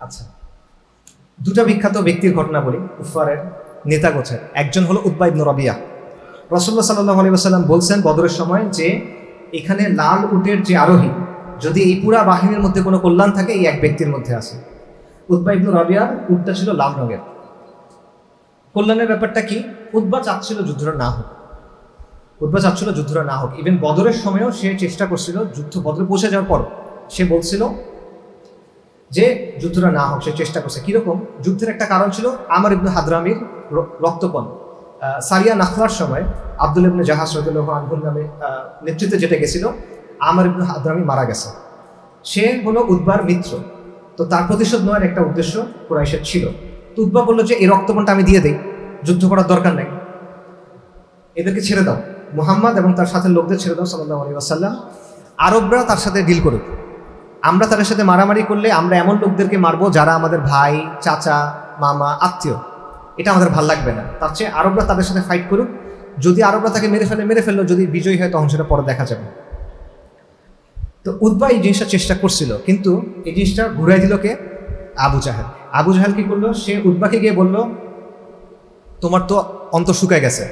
আচ্ছা, দুটা বিখ্যাত ব্যক্তির ঘটনা বলি, কুফারের নেতা গোছের। একজন হলো উতবা ইবনে রাবিয়া। রাসূলুল্লাহ সাল্লাল্লাহু আলাইহি ওয়াসাল্লাম বলছেন বদরের সময় যে এখানে লাল উটের যে আরোহী, যদি এই পুরা বাহিনীর মধ্যে কোনো কল্যাণ থাকে, এই এক ব্যক্তির মধ্যে আছে। উতবা ইবনে রাবিয়ার উটটা ছিল লাল রঙের। কল্যাণের ব্যাপারটা কি? উতবা চাচ্ছিল যুদ্ধটা না হোক, উতবা চাচ্ছিল যুদ্ধটা না হোক। ইভেন বদরের সময়ও সে চেষ্টা করছিল, যুদ্ধ বদরে পৌঁছে যাওয়ার পর সে বলছিল যে যুদ্ধটা না হোক, সে চেষ্টা করছে। কিরকম? যুদ্ধের একটা কারণ ছিল আমর ইবনে হাদরামির রক্তপণ। সারিয়া নাখলার সময় আব্দুল ইবনে জাহাজ রাদিয়াল্লাহু আনহু নামে নেতৃত্বে যেটা গেছিল, আমর ইবনে হাদরামি মারা গেছে। সে হলো উতবার মিত্র, তো তার প্রতিশোধ নেওয়ার একটা উদ্দেশ্য কুরাইশের ছিল। তো উতবা বললো যে এই রক্তপণটা আমি দিয়ে দেই, যুদ্ধ করার দরকার নেই, এদেরকে ছেড়ে দাও, মুহাম্মদ এবং তার সাথে লোকদের ছেড়ে দাও সাল্লাল্লাহু আলাইহি ওয়াসাল্লাম। আরবরা তার সাথে ডিল করুক, আমরা তাদের সাথে মারামারি করলে আমরা এমন লোকদেরকে মারবো যারা আমাদের ভাই, চাচা, মামা, আত্মীয়, এটা আমাদের ভাল লাগবে না। তার চেয়ে আরবরা তাদের সাথে ফাইট করুক, যদি আরবরা তাকে মেরে ফেললো, যদি বিজয়ী হয় তখন সেটা পরে দেখা যাবে। তো উতবা এই জিনিসটা চেষ্টা করছিল, কিন্তু এই জিনিসটা ঘুরাই দিল কে? আবু জাহেল। আবু জাহেল কি করলো? সে উতবাকে গিয়ে বলল, তোমার তো অন্তর শুকায় গেছে,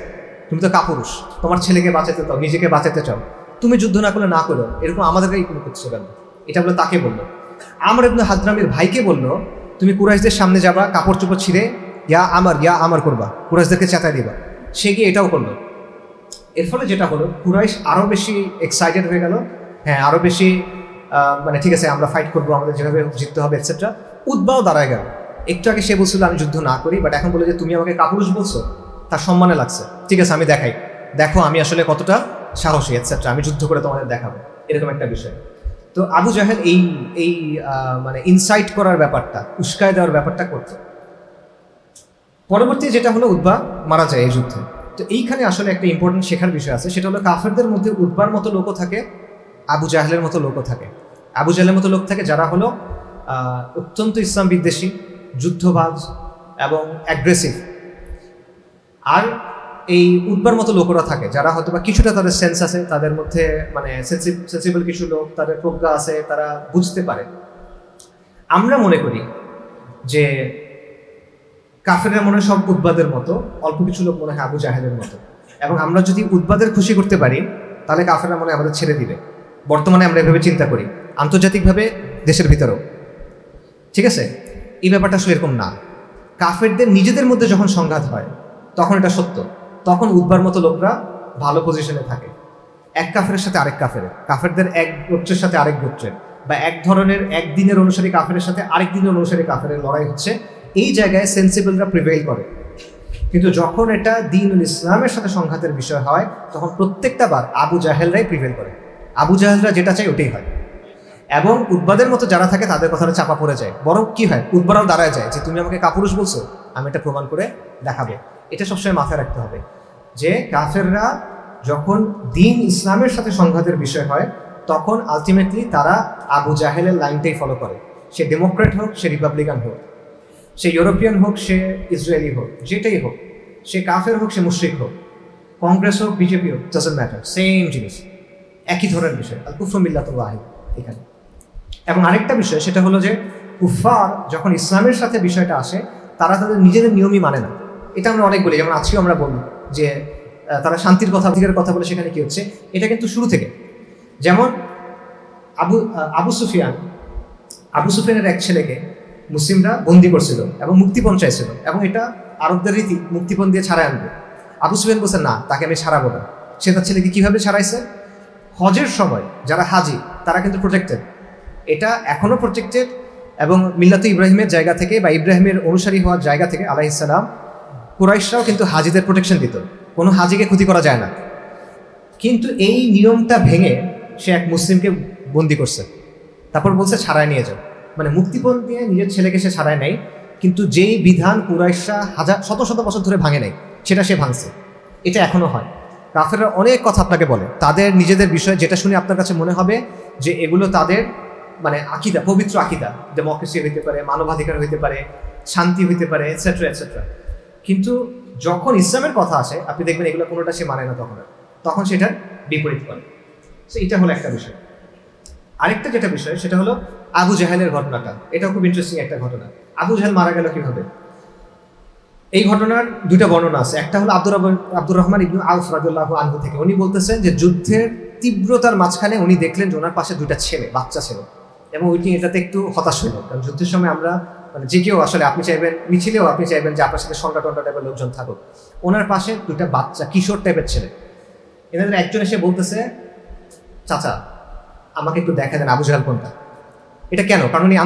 তুমি তো কাপুরুষ, তোমার ছেলেকে বাঁচাতে চাও, নিজেকে বাঁচাতে চাও, তুমি যুদ্ধ না করলে না করো, এরকম আমাদেরকেই কোনো করছো কেন? এটা বলে তাকে বললো। আমর ইবনে হাদরামির ভাইকে বলল, তুমি কুরাইশদের সামনে যাবা, কাপড় চোপড় ছিঁড়ে ইয়া আমার করবা, কুরাইশদেরকে চেঁচাই দিবা। সে গিয়ে এটাও করলো। এর ফলে যেটা হলো, কুরাইশ আরও বেশি এক্সাইটেড হয়ে গেল, হ্যাঁ আরও বেশি মানে ঠিক আছে আমরা ফাইট করবো, আমাদের যেভাবে জিততে হবে এটসেট্রা। উতবাও দাঁড়ায় গেল। একটু আগে সে বলছিল আমি যুদ্ধ না করি, বাট এখন বলে যে তুমি আমাকে কাপুরুষ বলছো, তার সম্মানে লাগছে। ঠিক আছে আমি দেখো আমি আসলে কতটা সাহসী এটসেট্রা, আমি যুদ্ধ করে তোমাদের দেখাবো, এরকম একটা বিষয়। তো আবু জাহেল এই এই মানে ইনসাইট করার ব্যাপারটা, উস্কায় দেওয়ার ব্যাপারটা করত। পরবর্তী যেটা হলো উতবা মারা যায় এই যুদ্ধে। তো এইখানে আসলে একটা ইম্পর্টেন্ট শেখার বিষয় আছে, সেটা হলো কাফেরদের মধ্যে উতবার মতো লোকও থাকে, আবু জাহেলের মতো লোকও থাকে। আবু জাহেলের মতো লোক থাকে যারা হলো অত্যন্ত ইসলাম বিদ্বেষী, যুদ্ধবাজ এবং অ্যাগ্রেসিভ। আর এই উতবার মতো লোকরা থাকে যারা হয়তো বা কিছুটা তাদের সেন্স আছে, তাদের মধ্যে মানে সেন্সিবল কিছু লোক, তাদের প্রজ্ঞা আছে, তারা বুঝতে পারে। আমরা মনে করি যে কাফেররা মনে হয় সব উতবাদের মতো, অল্প কিছু লোক মনে হয় আবু জাহেলের মতো। এবং আমরা যদি উতবাদের খুশি করতে পারি তাহলে কাফেররা মনে হয় আমাদের ছেড়ে দিবে। বর্তমানে আমরা এভাবে চিন্তা করি, আন্তর্জাতিকভাবে, দেশের ভিতরেও। ঠিক আছে, এই ব্যাপারটা আসলে এরকম না। কাফেরদের নিজেদের মধ্যে যখন সংঘাত হয় তখন এটা সত্য, তখন উতবার মতো লোকরা ভালো পজিশনে থাকে। এক কাফেরের সাথে আরেক কাফেরদের এক গোত্রের সাথে আরেক গোত্রের, বা এক ধরনের একদিনের অনুসারী কাফেরের সাথে আরেক দিনের অনুসারী কাফেরের লড়াই হচ্ছে, এই জায়গায় সেন্সিবলরা প্রিভেইল করে। কিন্তু যখন এটা দ্বীনুল ইসলামের সাথে সংঘাতের বিষয় হয় তখন প্রত্যেকটা বার আবু জাহেলরাই প্রিভেইল করে। আবু জাহেলরা যেটা চায় ওটাই হয়। এবং উতবাদের মতো যারা থাকে তাদের কথাটা চাপা পড়ে যায়, বরং কি হয়, উতবারাও দাঁড়ায় যায় যে তুমি আমাকে কাপুরুষ বলছো, আমি এটা প্রমাণ করে দেখাবো। এটা সবসময় মাথায় রাখতে হবে যে কাফেররা যখন দ্বীন ইসলামের সাথে সংঘাতের বিষয় হয় তখন আলটিমেটলি তারা আবু জাহেলের লাইনটাই ফলো করে। সে ডেমোক্রেট হোক, সে রিপাবলিকান হোক, সে ইউরোপিয়ান হোক, সে ইসরায়েলি হোক, যেটাই হোক, সে কাফের হোক, সে মুশরিক হোক, কংগ্রেস হোক, বিজেপি হোক, ডাজন্ট ম্যাটার, সেম জিনিস, একই ধরনের বিষয়। আল কুফরু মিল্লাতুল ওয়াহিদ এখানে। এবং আরেকটা বিষয় সেটা হলো যে কুফার যখন ইসলামের সাথে বিষয়টা আসে তারা তাদের নিজেদের নিয়মই মানে না। এটা আমরা অনেক বলি, যেমন আজকেও আমরা বলি যে তারা শান্তির কথা, অধিকারের কথা বলে, সেখানে কি হচ্ছে, এটা কিন্তু শুরু থেকে। যেমন আবু সুফিয়ানের এক ছেলেকে মুসলিমরা বন্দি করছিল এবং মুক্তিপণ চাইছিল, এবং এটা আরবদের রীতি, মুক্তিপণ দিয়ে ছাড়াই আনবে। আবু সুফিয়ান বলছে না, তাকে আমি ছাড়াবো না। সে তার ছেলেকে কীভাবে ছাড়াইছে, হজের সময় যারা হাজি তারা কিন্তু প্রোটেক্টেড, এটা এখনও প্রোটেক্টেড। এবং মিল্লাতে ইব্রাহিমের জায়গা থেকে বা ইব্রাহিমের অনুসারী হওয়ার জায়গা থেকে আলাইহিস সালাম কুরাইশরাও কিন্তু হাজিদের প্রোটেকশন দিত, কোনো হাজিকে ক্ষতি করা যায় না। কিন্তু এই নিয়মটা ভেঙে সে এক মুসলিমকে বন্দি করছে, তারপর বলছে ছাড়াই নিয়ে যাও। মানে মুক্তিপণ দিয়ে নিজের ছেলেকে সে ছাড়াই নেয়, কিন্তু যেই বিধান কুরাইশরা শত শত বছর ধরে ভাঙে নেয় সেটা সে ভাঙছে। এটা এখনও হয়। কাফেররা অনেক কথা আপনাকে বলে তাদের নিজেদের বিষয়, যেটা শুনে আপনার কাছে মনে হবে যে এগুলো তাদের মানে আকিদা, পবিত্র আকিদা, ডেমোক্রেসি হইতে পারে, মানবাধিকার হইতে পারে, শান্তি হইতে পারে, এটসেট্রা এটসেট্রা। কিন্তু যখন ইসলামের কথা আসে আপনি দেখবেন এগুলো কোনোটা সে মানে না, তখন সেটার বিপরীত করে। তো এটা হলো একটা বিষয়। আরেকটা যেটা বিষয় সেটা হলো আবু জাহেলের ঘটনাটা। এটাও খুব ইন্টারেস্টিং একটা ঘটনা। আবু জাহেল মারা গেল কিভাবে, এই ঘটনার দুইটা বর্ণনা আছে। একটা হলো আব্দুর রহমান ইবনু আউফ রাদিয়াল্লাহু আনহু থেকে। উনি বলতেছেন যে যুদ্ধের তীব্রতার মাঝখানে উনি দেখলেন যে ওনার পাশে দুইটা ছেলে, বাচ্চা ছিল, এবং উনি এটাতে একটু হতাশ হইল। কারণ যুদ্ধের সময় আমরা মানে যে কেউ আসলে আপনি চাইবেন, মিছিলেও আপনি চাইবেন যে আপনার সাথে সন্ডা টন্ডা টাইপের লোকজন থাকুক। ওনার পাশে দুইটা বাচ্চা, কিশোর টাইপের ছেলে। এনাদের একজন এসে বলতেছে, চাচা আমাকে একটু দেখা দেন আবু জাহেল কোনটা। এটা কেন? কারণ উনি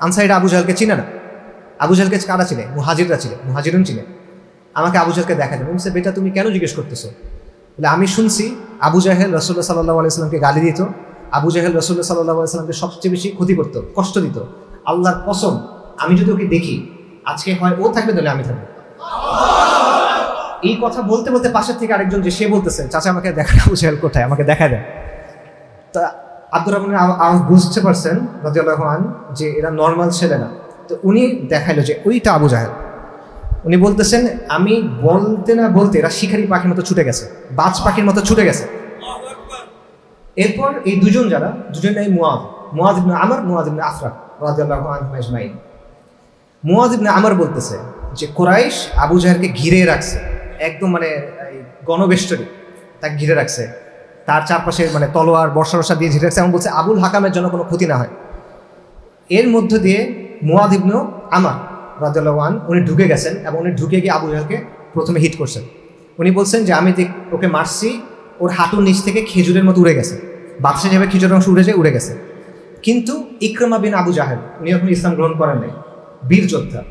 আনসারিরা আবু জাহেলকে চিনে না। আবু জাহেলকে কারা চিনে? মুহাজিররা চিনে, মুহাজিরুন চিনে। আমাকে আবু জাহেলকে দেখা দেন। বলছে বেটা তুমি কেন জিজ্ঞেস করতেছো? বলে আমি শুনছি আবু জাহেল রাসূলুল্লাহ সাল্লাল্লাহু আলাইহি ওয়াসাল্লামকে গালি দিত, আবু জাহেল রাসূলুল্লাহ সাল্লাল্লাহু আলাইহি ওয়াসাল্লামকে সবচেয়ে বেশি ক্ষতি করতো, কষ্ট দিত। আল্লাহর কসম আমি যদি ওকে দেখি আজকে হয় ও থাকবে তাহলে আমি থাকবো। এই কথা বলতে বলতে পাশের থেকে আরেকজন যে সে বলতেছে চাচা আমাকে দেখা, আবু জাহেল কোথায়, আমাকে দেখা দেন। তা আব্দুর রহমান বুঝতে পারছেন রাদিয়াল্লাহু আনহু যে এরা নর্মাল ছেলে না। তো উনি দেখাইলো যে ওইটা আবু জাহেল। উনি বলতেছেন আমি বলতে না বলতে এরা শিকারি পাখির মতো ছুটে গেছে, বাজ পাখির মতো ছুটে গেছে। এরপর এই দুজন নাই মুআয ইবনে আমর, মুআয ইবনে আফরা রাদিয়াল্লাহু আনহুম আজমাইন। মুআয ইবনে আমর বলতেছে যে কুরাইশ আবু জাহেলকে ঘিরে রাখছে, একদম মানে গণবেষ্টনী তাকে ঘিরে রাখছে, তার চারপাশে মানে তলোয়ার বর্ষা দিয়ে ঘিরে রাখছে, এবং বলছে আবুল হাকামের জন্য কোনো ক্ষতি না হয়। এর মধ্য দিয়ে মুআয ইবনে আমর রাদিয়াল্লাহু আনহু উনি ঢুকে গেছেন, এবং উনি ঢুকে গিয়ে আবু জাহেলকে প্রথমে হিট করছেন। উনি বলছেন যে আমি ওকে মারছি, ওর হাঁটুর নিচ থেকে খেজুরের মতো উড়ে গেছে, বাতাসে যাবে খেজুরের অংশ উড়ে গেছে। কিন্তু ইকরামা বিন আবু জাহেল উনি এখন ইসলাম গ্রহণ করেন নাই, বীর যোদ্ধা।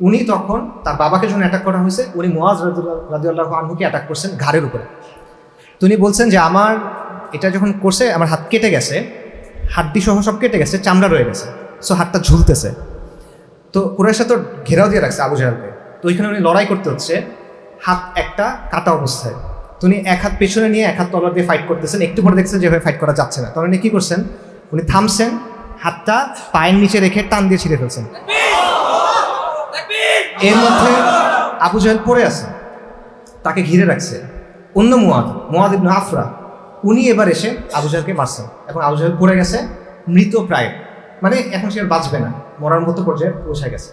উনি তখন তার বাবাকে যখন অ্যাটাক করা হয়েছে উনি মুআয রাদিয়াল্লাহু আনহুকে অ্যাটাক করছেন ঘাড়ের উপরে। তো উনি বলছেন যে আমার এটা যখন করছে আমার হাত কেটে গেছে, হাড্ডি সহ সব কেটে গেছে, চামড়া রয়ে গেছে, সো হাতটা ঝুলতেছে। তো কুরাইশরা তো ঘেরাও দিয়ে রাখছে আবু জাহেলকে, তো ওইখানে উনি লড়াই করতে হচ্ছে, হাত একটা কাটা অবস্থায়। তো উনি এক হাত পেছনে নিয়ে এক হাত তলোয়ার দিয়ে ফাইট করতেছেন। একটু পরে দেখছেন যেভাবে ফাইট করা যাচ্ছে না, তখন উনি কী করছেন, উনি থামছেন, হাতটা পায়ের নিচে রেখে টান দিয়ে ছিঁড়ে ফেলছেন। এর মধ্যে আবু জাহেল পড়ে আছে, তাকে ঘিরে রাখছে অন্য মুয়াদ ইবনে আফরা, উনি এবার এসে আবু জাহেলকে মারছেন। এখন আবু জাহেল পড়ে গেছে মৃত প্রায়, মানে এখন সে আর বাঁচবে না, মরার মতো পর্যায়ে পৌঁছে গেছে।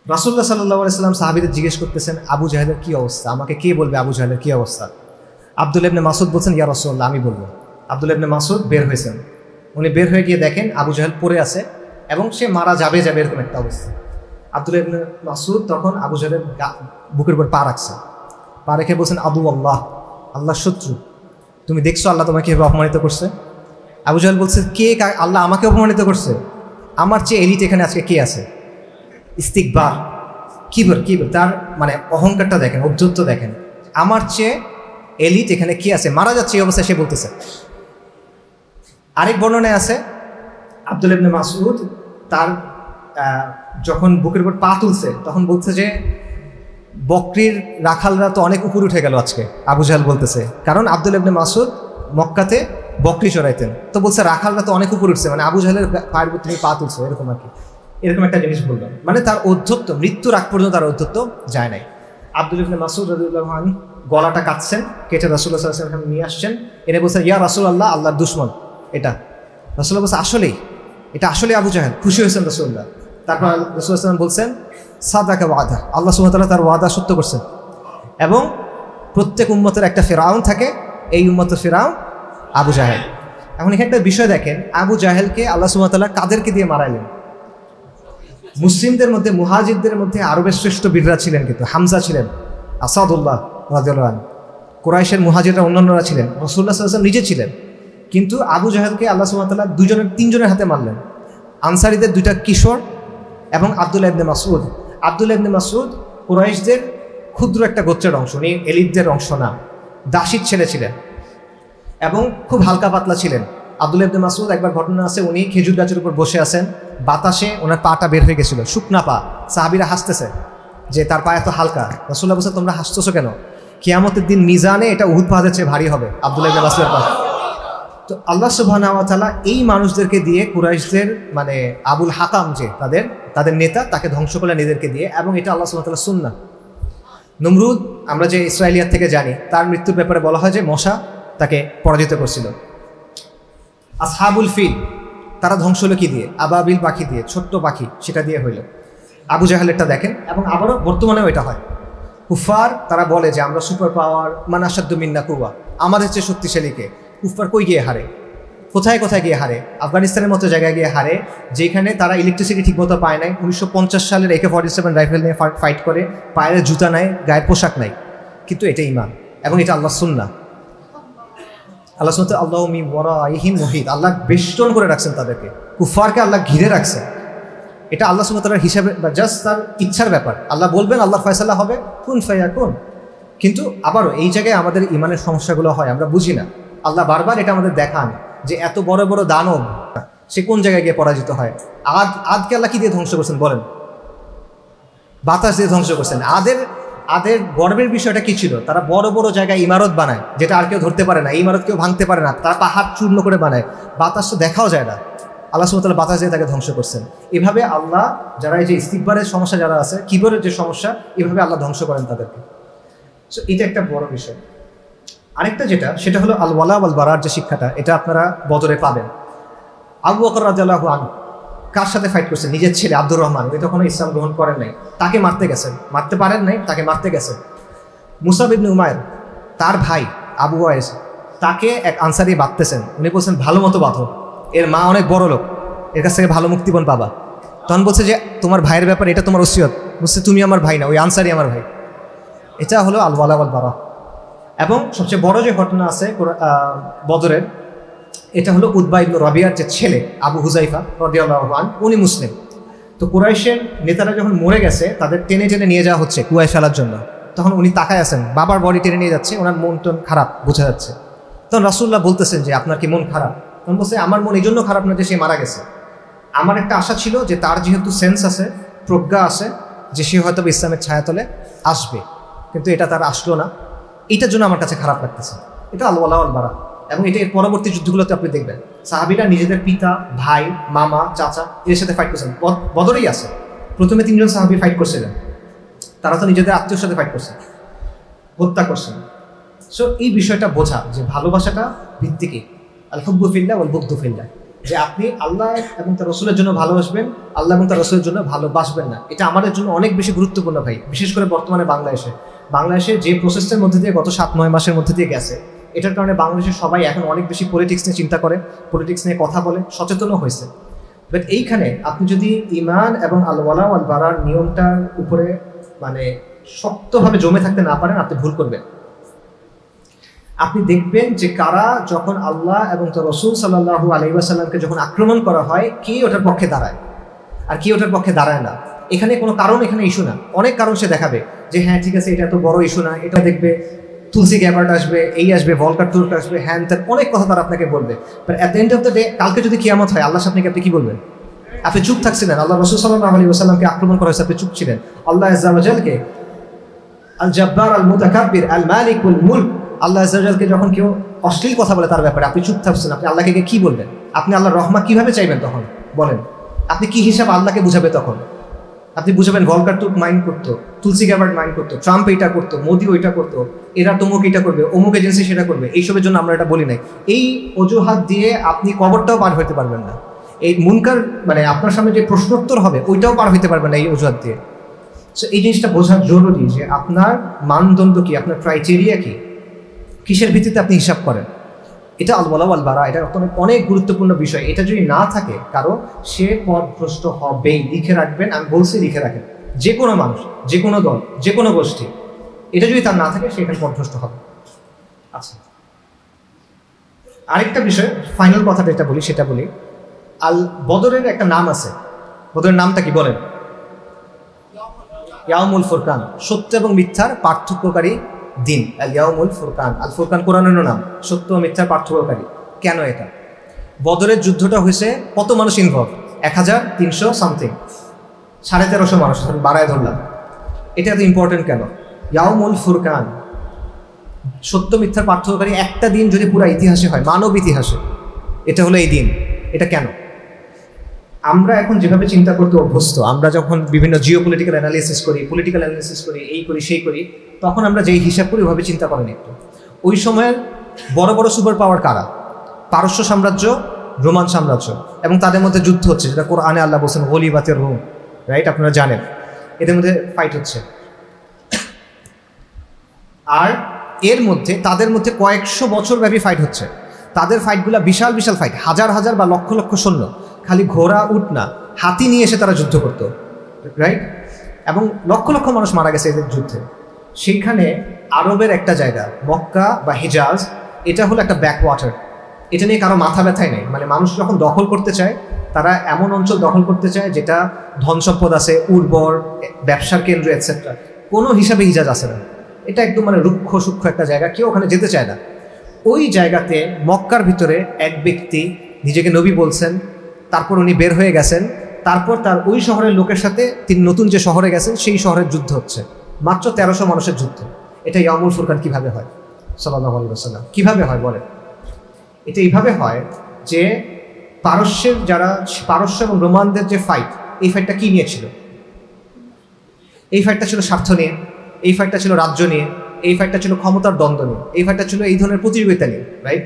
রাসূলুল্লাহ সাল্লাল্লাহু আলাইহি ওয়াসাল্লাম সাহাবীদের জিজ্ঞেস করতেছেন আবু জাহেলের কী অবস্থা, আমাকে কে বলবে আবু জাহেলের কী অবস্থা। আব্দুল্লাহ ইবনে মাসউদ বলছেন ইয়া রাসূলুল্লাহ আমি বলবো। আব্দুল্লাহ ইবনে মাসউদ বের হয়েছেন, উনি বের হয়ে গিয়ে দেখেন আবু জাহেল পড়ে আছে এবং সে মারা যাবে এরকম একটা অবস্থা। আব্দুল্লাহ ইবনে মাসউদ তখন আবু জাহেলের বুকের উপর পা রাখছে, পা রেখে বলছেন আবু আল্লাহ, আল্লাহর শত্রু, তুমি দেখছো আল্লাহ তোমাকে এভাবে অপমানিত করছে। আবু জাহেল বলছে কে, আল্লাহ আমাকে অপমানিত করছে, আমার চেয়ে এলিট এখানে আজকে কে আছে। ইস্তিকবার, কিবর, তার মানে অহংকারটা দেখেন, ঔদ্ধত্য দেখেন, আমার চেয়ে এলিট এখানে কে আছে, মারা যাচ্ছে এই অবস্থায় সে বলতেছে। আরেক বর্ণনায় আছে আব্দুল্লাহ ইবনে মাসউদ তার যখন বুকের উপর পা তুলছে তখন বলছে যে বকরির রাখালরা তো অনেক উপর উঠে গেল আজকে, আবু জাহেল বলতেছে, কারণ আব্দুল্লাহ ইবনে মাসউদ মক্কাতে বকরি চড়াইতেন, তো বলছে রাখালরা তো অনেক উপর উঠছে, মানে আবু জাহেলের পায়ের উপর তুমি পা তুলছো এরকম আর কি, এরকম একটা জিনিস বললাম। মানে তার ঔদ্ধত্য মৃত্যুর আগ পর্যন্ত তার ঔদ্ধত্য যায় নাই। আব্দুল্লাহ ইবনে মাসউদ রাদিয়াল্লাহু আনহু গলাটা কাটছেন, কেটে রাসূলুল্লাহ সাল্লাল্লাহু আলাইহি ওয়াসাল্লাম নিয়ে আসছেন, এনে বলছেন ইয়া রাসূলুল্লাহ, আল্লাহর দুশমন এটা। রাসূলুল্লাহ বলছে আসলেই এটা আসলে আবু জাহেল, খুশি হয়েছেন রাসূলুল্লাহ। তারপর রাসূলুল্লাহ সাল্লাল্লাহু আলাইহি ওয়াসাল্লাম বলছেন সাদাকা ওয়াদা, আল্লাহ সুবহানাহু ওয়া তাআলা তার ওয়াদা সত্য করছেন। এবং প্রত্যেক উম্মতের একটা ফিরআউন থাকে, এই উম্মতের ফিরআউন আবু জাহেল। এখন এখানে একটা বিষয় দেখেন, আবু জাহেলকে আল্লাহ সুবহানাহু ওয়া তাআলা কাদেরকে দিয়ে মারাইলেন। মুসলিমদের মধ্যে মুহাজিরদের মধ্যে আরবের শ্রেষ্ঠ বীররা ছিলেন, কিন্তু হামজা ছিলেন, আসাদুল্লাহ রাদিয়াল্লাহু আনহু, কুরাইশের মুহাজিররা অন্যান্যরা ছিলেন, রাসূলুল্লাহ সাল্লাল্লাহু আলাইহি ওয়াসাল্লাম নিজে ছিলেন। কিন্তু আবু জাহেলকে আল্লাহ সুবহানাহু ওয়া তাআলা তিনজনের হাতে মারলেন। আনসারীদের দুইটা কিশোর এবং আব্দুল্লাহ ইবনে মাসউদ। আব্দুল্লাহ ইবনে মাসউদ কুরাইশদের ক্ষুদ্র একটা গোত্রের অংশ, উনি এলিটদের অংশ না, দাসীর ছেলে ছিলেন এবং খুব হালকা পাতলা ছিলেন। আব্দুল্লাহ ইবনে মাসউদ একবার ঘটনা আছে, উনি খেজুর গাছের উপর বসে আছেন, বাতাসে ওনার পাটা বের হয়ে গেছিল, শুকনা পা। সাহাবীরা হাসতেছে যে তার পা এত হালকা। রাসূলুল্লাহ বলছে তোমরা হাসতেছো কেন, কিয়ামতের দিন মিজানে এটা উহুদ পাহাড়ের চেয়ে ভারী হবে আব্দুল্লাহ ইবনে মাসউদের পা। তো আল্লাহ সুবহানাহু ওয়া তাআলা এই মানুষদেরকে দিয়ে কুরাইশদের মানে আবুল হাকাম যে তাদের নেতা, তাকে ধ্বংস করলেন এদেরকে দিয়ে, এবং এটা আল্লাহ সুবহানাহু ওয়া তাআলার সুন্নাহ। নমরুদ আমরা যে ইসরায়েলিয়াত থেকে জানি, তার মৃত্যুর ব্যাপারে বলা হয় যে মশা তাকে পরাজিত করছিল। আসহাবুল ফিল তারা ধ্বংস হলো কি দিয়ে, আবাবিল পাখি দিয়ে, ছোট্ট পাখি, সেটা দিয়ে হইল। আবু জাহেলেরটা দেখেন, এবং আবারও বর্তমানেও এটা হয়। কুফার তারা বলে যে আমরা সুপার পাওয়ার, মান আশাদ্দু মিন্না কুওয়া, আমাদের চেয়ে শক্তিশালীকে। কুফার কই গিয়ে হারে, কোথায় গিয়ে হারে? আফগানিস্তানের মতো জায়গায় গিয়ে হারে, যেখানে তারা ইলেকট্রিসিটি ঠিকমতো পায় নাই। 1950 সালের AK-47 রাইফেল নিয়ে ফাইট করে, পায়ের জুতা নাই, গায়ের পোশাক নাই, কিন্তু এটা ঈমান এবং এটা আল্লাহ সুন্নাহ। আল্লাহ সুন্নাহ, আল্লাহু মিন ওয়ারাইহিম মুহিত, আল্লাহ বেষ্টন করে রাখছেন তাদেরকে, কুফারকে আল্লাহ ঘিরে রাখছেন। এটা আল্লাহ সুবহানাহু ওয়া তাআলার হিসাবে বা জাস্ট তার ইচ্ছার ব্যাপার। আল্লাহ বলবেন, আল্লাহর ফয়সালা হবে, কুন ফায়াকুন। কিন্তু আবারও এই জায়গায় আমাদের ইমানের সমস্যাগুলো হয়, আমরা বুঝি না। আল্লাহ বারবার এটা আমাদের দেখান যে এত বড় বড় দানব সে কোন জায়গায় গিয়ে পরাজিত হয়। আদকে আল্লাহ কি দিয়ে ধ্বংস করছেন বলেন? বাতাস দিয়ে ধ্বংস করছেন। আদের গর্বের বিষয়টা কি ছিল? তারা বড় বড় জায়গায় ইমারত বানায়, যেটা আর কেউ ধরতে পারে না, এই ইমারত কেউ ভাঙতে পারে না, তারা পাহাড় চূর্ণ করে বানায়, বাতাস তো দেখাও যায় না। আল্লাহ সুবহানাহু ওয়া তাআলা বাতাস দিয়ে তাকে ধ্বংস করছেন। এভাবে আল্লাহ যারা এই যে ইস্তিকবারের সমস্যা যারা আছে, কিবরের যে সমস্যা, এভাবে আল্লাহ ধ্বংস করেন তাদেরকে। সো এটা একটা বড় বিষয়। আরেকটা যেটা, সেটা হলো আল ওয়ালা ওয়াল বারার যে শিক্ষাটা, এটা আপনারা বদরে পাবেন। আবু বকর রাদিয়াল্লাহু আনহু কার সাথে ফাইট করছেন? নিজের ছেলে আব্দুর রহমান, উনি তখনও ইসলাম গ্রহণ করেন নাই, তাকে মারতে গেছেন, মারতে পারেন নাই, তাকে মারতে গেছেন। মুসাব ইবনে উমাইর তার ভাই আবু ওয়াইস, তাকে এক আনসারি বাঁধতেছেন, উনি বলছেন ভালো মতো বাঁধো, এর মা অনেক বড় লোক, এর কাছ থেকে ভালো মুক্তিপণ পাবা। তখন বলছে যে তোমার ভাইয়ের ব্যাপারে এটা তোমার ওসিয়ত। বলছে তুমি আমার ভাই না, ওই আনসারি আমার ভাই। এটা হলো আল ওয়ালা ওয়াল বারা। এবং সবচেয়ে বড় যে ঘটনা আছে বদরের, এটা হলো উতবা ইবনে রাবিয়ার যে ছেলে আবু হুজাইফা রাদিয়াল্লাহু আনহু, উনি মুসলিম। তো কুরাইশের নেতারা যখন মরে গেছে, তাদের টেনে টেনে নিয়ে যাওয়া হচ্ছে কুয়ায় ফেলার জন্য। তখন উনি তাকায় আছেন, বাবার বডি টেনে নিয়ে যাচ্ছে, ওনার মন টন খারাপ বোঝা যাচ্ছে। তখন রাসূলুল্লাহ বলতেছেন যে আপনার কি মন খারাপ? তখন বলছে আমার মন এই জন্য খারাপ না যে সে মারা গেছে, আমার একটা আশা ছিল যে তার যেহেতু সেন্স আছে, প্রজ্ঞা আছে, যে সে হয়তো ইসলামের ছায়াতলে আসবে, কিন্তু এটা তার আসলো না, এটার জন্য আমার কাছে খারাপ লাগতেছে। এটা আল ওয়ালা ওয়াল বারা। এবং এটা এর পরবর্তী যুদ্ধগুলোতে আপনি দেখবেন সাহাবীরা নিজেদের পিতা, ভাই, মামা, চাচা এর সাথে ফাইট করছেন। বদরেই আছে, প্রথমে 3 জন সাহাবী ফাইট করছিলেন, তারা তো নিজেদের আত্মীয়র সাথে ফাইট করছেন, হত্যা করছেন। সো এই বিষয়টা বোঝা যে ভালোবাসাটা ভিত্তিকে আল হুব্বু ফিল্লাহ ওয়াল বুগদু ফিল্লাহ, যে আপনি আল্লাহ এবং তার রসুলের জন্য ভালোবাসবেন, আল্লাহ এবং তার রসুলের জন্য ভালোবাসবেন না। এটা আমাদের জন্য অনেক বেশি গুরুত্বপূর্ণ ভাই, বিশেষ করে বর্তমানে বাংলাদেশে যে প্রসেসটার মধ্যে দিয়ে গত 7-9 মাসের মধ্যে দিয়ে গেছে, এটার কারণে বাংলাদেশের সবাই এখন অনেক বেশি পলিটিক্স নিয়ে চিন্তা করে, পলিটিক্স নিয়ে কথা বলে, সচেতনও হয়েছে। বাট এইখানে আপনি যদি ঈমান এবং আল ওয়ালা ওয়াল বারার নিয়মটার উপরে মানে শক্তভাবে জমে থাকতে না পারেন, আপনি ভুল করবেন। আপনি দেখবেন যে কারা যখন আল্লাহ এবং তার রাসূল সাল্লাল্লাহু আলাইহি ওয়াসাল্লামকে যখন আক্রমণ করা হয়, কে ওটার পক্ষে দাঁড়ায় আর কে ওটার পক্ষে দাঁড়ায় না। এখানে কোনো কারণ, এখানে ইস্যু না, অনেক কারণ সে দেখাবে যে হ্যাঁ ঠিক আছে এটা এত বড় ইস্যু না, এটা দেখবে তুলসি গ্যাবার্ড আসবে, এই আসবে, ভলকার তুর্ক আসবে, হ্যান ত্যান অনেক কথা তারা আপনাকে বলবে। But at the end of the day, কালকে যদি কিয়ামত হয় আল্লাহর সামনে আপনি কি বলবেন? আপনি চুপ থাকছিলেন, আল্লাহ রাসূল সাল্লাল্লাহু আলাইহি ওয়াসাল্লামকে আক্রমণ করা হয়েছে, আপনি চুপ ছিলেন। আল্লাহ আযজা ওয়া জালকে আল জব্বার আল মুতাকাব্বির আল মালিকুল মুলক, আল্লাহ আযজা ওয়া জালকে যখন কেউ অশ্লীল কথা বলে তার ব্যাপারে আপনি চুপ থাকছেন, আপনি আল্লাহকে কি বলবেন? আপনি আল্লাহর রহমত কিভাবে চাইবেন তখন বলেন? আপনি কি হিসাব আল্লাহকে বুঝাবে তখন? আপনি বুঝাবেন ভলকার তুর্ক মাইন্ড করতো, তুলসি গ্যাবার্ড মাইন্ড করতো, ট্রাম্প এইটা করতো, মোদি ওইটা করতো, এরা তমুক এটা করবে, অমুক এজেন্সি সেটা করবে, এইসবের জন্য আমরা এটা বলি নাই। এই অজুহাত দিয়ে আপনি কবরটাও পার হইতে পারবেন না। এই মুনকার মানে আপনার সামনে যে প্রশ্নোত্তর হবে ওইটাও পার হইতে পারবেন না এই অজুহাত দিয়ে। সো এই জিনিসটা বোঝা জরুরি যে আপনার মানদণ্ড কি, আপনার ক্রাইটেরিয়া কি, কিসের ভিত্তিতে আপনি হিসাব করেন। এটা আল ওয়ালা ওয়াল বারা, এটা অনেক গুরুত্বপূর্ণ বিষয়। এটা যদি না থাকে কারো, সে পথভ্রষ্ট হবেই। লিখে রাখবেন, আমি বলছি লিখে রাখেন, যে কোনো মানুষ, যে কোনো দল, যে কোনো গোষ্ঠী, এটা যদি তার না থাকে সে এখানে পথভ্রষ্ট হবে। আচ্ছা, আরেকটা বিষয়, ফাইনাল কথাটা যেটা বলি সেটা বলি। আল বদরের একটা নাম আছে, বদরের নামটা কি বলেন? ইয়াউমুল ফুরকান, সত্য এবং মিথ্যার পার্থক্যকারী দিন। আল ইয়াউমুল ফুরকান, আল ফুরকান কোরআনের নাম, সত্য ও মিথ্যার পার্থক্যকারী। কেন এটা? বদরের যুদ্ধটা হয়েছে, কত মানুষ ইনভলভ? 1300 সামথিং, 1350 মানুষ, বাড়ায় ধরলাম। এটা এত ইম্পর্টেন্ট কেন? ইয়াউমুল ফুরকান, সত্য মিথ্যার পার্থক্যকারী একটা দিন যদি পুরো ইতিহাসে হয়, মানব ইতিহাসে, এটা হলো এই দিন। এটা কেন? আমরা এখন যেভাবে চিন্তা করতে অভ্যস্ত, আমরা যখন বিভিন্ন জিওপলিটিক্যাল অ্যানালিসিস করি, পলিটিক্যাল অ্যানালিসিস করি, এই করি সেই করি, তখন আমরা যেই হিসাব করি ওইভাবে চিন্তা করেন একটু। ওই সময়ের বড় বড় সুপার পাওয়ার কারা? পারস্য সাম্রাজ্য, রোমান সাম্রাজ্য, এবং তাদের মধ্যে যুদ্ধ হচ্ছে, যেটা কোরআনে আল্লাহ বলছেন গলিবাতের রোম, রাইট? আপনারা জানেন এদের মধ্যে ফাইট হচ্ছে। আর এর মধ্যে তাদের মধ্যে কয়েকশো বছর ব্যাপী ফাইট হচ্ছে। তাদের ফাইটগুলো বিশাল বিশাল ফাইট, হাজার হাজার বা লক্ষ লক্ষ সৈন্য, খালি ঘোড়া উট না, হাতি নিয়ে এসে তারা যুদ্ধ করতো, রাইট? এবং লক্ষ লক্ষ মানুষ মারা গেছে এদের যুদ্ধে। সেইখানে আরবের একটা জায়গা মক্কা বা হিজাজ, এটা হলো একটা ব্যাকওয়াটার। এটা নিয়ে কারো মাথা ব্যথাই নেই। মানে মানুষ যখন দখল করতে চায়, তারা এমন অঞ্চল দখল করতে চায় যেটা ধন সম্পদ আছে, উর্বর, ব্যবসার কেন্দ্র এটসেট্রা, কোনো হিসাবে হিজাজ আছে না। এটা একদম মানে রুক্ষ সূক্ষ্ম একটা জায়গা, কেউ ওখানে যেতে চায় না। ওই জায়গাতে মক্কার ভিতরে এক ব্যক্তি নিজেকে নবী বলছেন, তারপর উনি বের হয়ে গেছেন, তারপর তার ওই শহরের লোকের সাথে তিনি নতুন যে শহরে গেছেন সেই শহরের যুদ্ধ হচ্ছে, মাত্র 1300 মানুষের যুদ্ধ। এটা ইয়াউমুল ফুরকান কিভাবে হয়? সাল্লাল্লাহু আলাইহি ওয়াসাল্লাম, কিভাবে হয় বলেন? এটা এইভাবে হয় যে পারস্য এবং রোমানদের যে ফাইট, এই ফাইটটা কি নিয়ে ছিল? এই ফাইটটা ছিল স্বার্থ নিয়ে, এই ফাইটটা ছিল রাজ্য নিয়ে, এই ফাইটটা ছিল ক্ষমতার দ্বন্দ্ব নিয়ে, এই ফাইটটা ছিল এই ধরনের প্রতিযোগিতা নিয়ে, রাইট?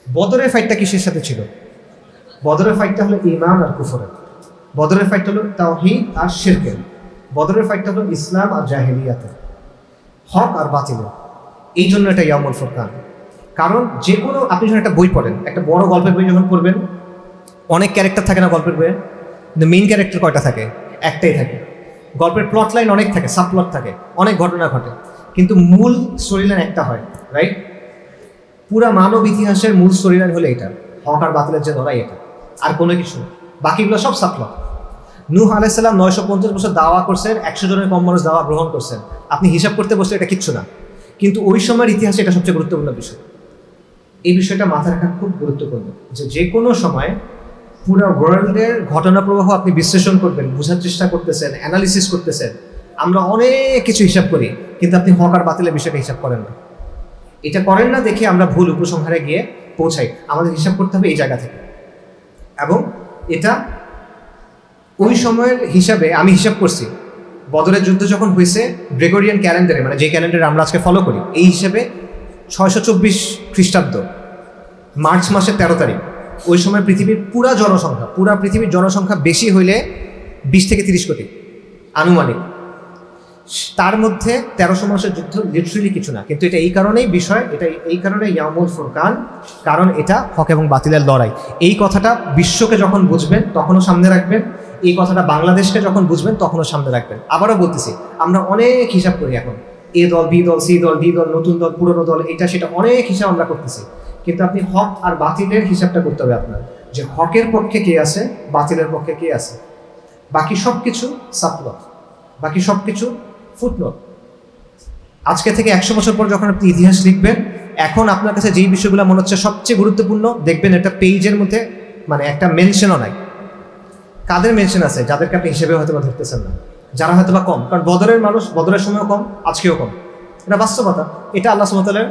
বদরের ফাইটটা কিসের সাথে ছিল? বদরের ফাইটটা হলো ঈমান আর কুফরের। বদরের ফাইটটা হলো তাওহীদ আর শিরকের। বদরের ফাইটটা হলো ইসলাম আর জাহেলিয়াতের, হক আর বাতিলের। এই জন্য এটা ইয়াউমুল ফুরকান। কারণ যে কোনো, আপনি যখন একটা বই পড়েন, একটা বড় গল্পের বই যখন পড়বেন, অনেক ক্যারেক্টার থাকে না গল্পের বইয়ে? কিন্তু মেইন ক্যারেক্টার কয়টা থাকে? একটাই থাকে। গল্পের প্লট লাইন অনেক থাকে, সাবপ্লট থাকে, অনেক ঘটনা ঘটে, কিন্তু মূল স্টোরি লাইন একটা হয়, রাইট? পুরা মানব ইতিহাসের মূল স্টোরি লাইন হলো এটা, হক আর বাতিলের যে লড়াই, এটা আর কোনো কিছু। বাকিগুলো সব সাবপ্লট। নূহ আলাইহিস সালাম 950 বছর দাওয়া করছেন, 100 জনের কম মানুষ দাওয়া গ্রহণ করছেন। আপনি হিসাব করতে বসলে এটা কিচ্ছু না, কিন্তু ওই সময়ের ইতিহাসে এটা সবচেয়ে গুরুত্বপূর্ণ বিষয়। এই বিষয়টা মাথায় রাখা খুব গুরুত্বপূর্ণ, যে কোনো সময় পুরো ওয়ার্ল্ডের ঘটনা প্রবাহ আপনি বিশ্লেষণ করবেন, বোঝার চেষ্টা করতেছেন, অ্যানালিসিস করতেছেন। আমরা অনেক কিছু হিসাব করি, কিন্তু আপনি হক আর বাতিলের বিষয়টা হিসাব করেন না। এটা করেন না দেখে আমরা ভুল উপসংহারে গিয়ে পৌঁছাই। আমাদের হিসাব করতে হবে এই জায়গা থেকে। এবং এটা ওই সময়ের হিসাবে আমি হিসাব করছি, বদরের যুদ্ধ যখন হয়েছে গ্রেগরিয়ান ক্যালেন্ডারে, মানে যে ক্যালেন্ডারে আমরা আজকে ফলো করি, এই হিসেবে 624 খ্রিস্টাব্দ মার্চ মাসের 13 তারিখ। ওই সময় পৃথিবীর পুরা পৃথিবীর জনসংখ্যা বেশি হইলে 20 থেকে 30 কোটি আনুমানিক। তার মধ্যে 1300 মাসের যুদ্ধ লিটারেলি কিছু না, কিন্তু এটা এই কারণেই বিষয়, এটা এই কারণে ইয়াউমুল ফুরকান, কারণ এটা হক এবং বাতিলের লড়াই। এই কথাটা বিশ্বকে যখন বুঝবেন তখনও সামনে রাখবেন, এই কথাটা বাংলাদেশকে যখন বুঝবেন তখনও সামনে রাখবেন। আবারও বলতেছি, আমরা অনেক হিসাব করি এখন, এ দল, বি দল, সি দল, ডি দল, নতুন দল, পুরনো দল, এটা সেটা অনেক হিসাব আমরা করতেছি। কিন্তু আপনি হক আর বাতিলের হিসাবটা করতে হবে আপনার, যে হকের পক্ষে কে আছে, বাতিলের পক্ষে কে আছে। বাকি সব কিছু সাবপ্লট, বাকি সব কিছু ফুটনোট। আজকে থেকে 100 বছর পর যখন আপনি ইতিহাস লিখবেন, এখন আপনার কাছে যেই বিষয়গুলো মনে হচ্ছে সবচেয়ে গুরুত্বপূর্ণ, দেখবেন একটা পেজের মধ্যে মানে একটা মেনশনও নাই। কাদের মেনশন আছে? যাদেরকে আপনি হিসেবে হয়তো বা ধরতেছেন না, যারা হয়তো বা কম। কারণ বদরের মানুষ বদরের সময়ও কম, আজকেও কম, এটা বাস্তবতা। এটা আল্লাহ সুবহানাহু ওয়া তাআলার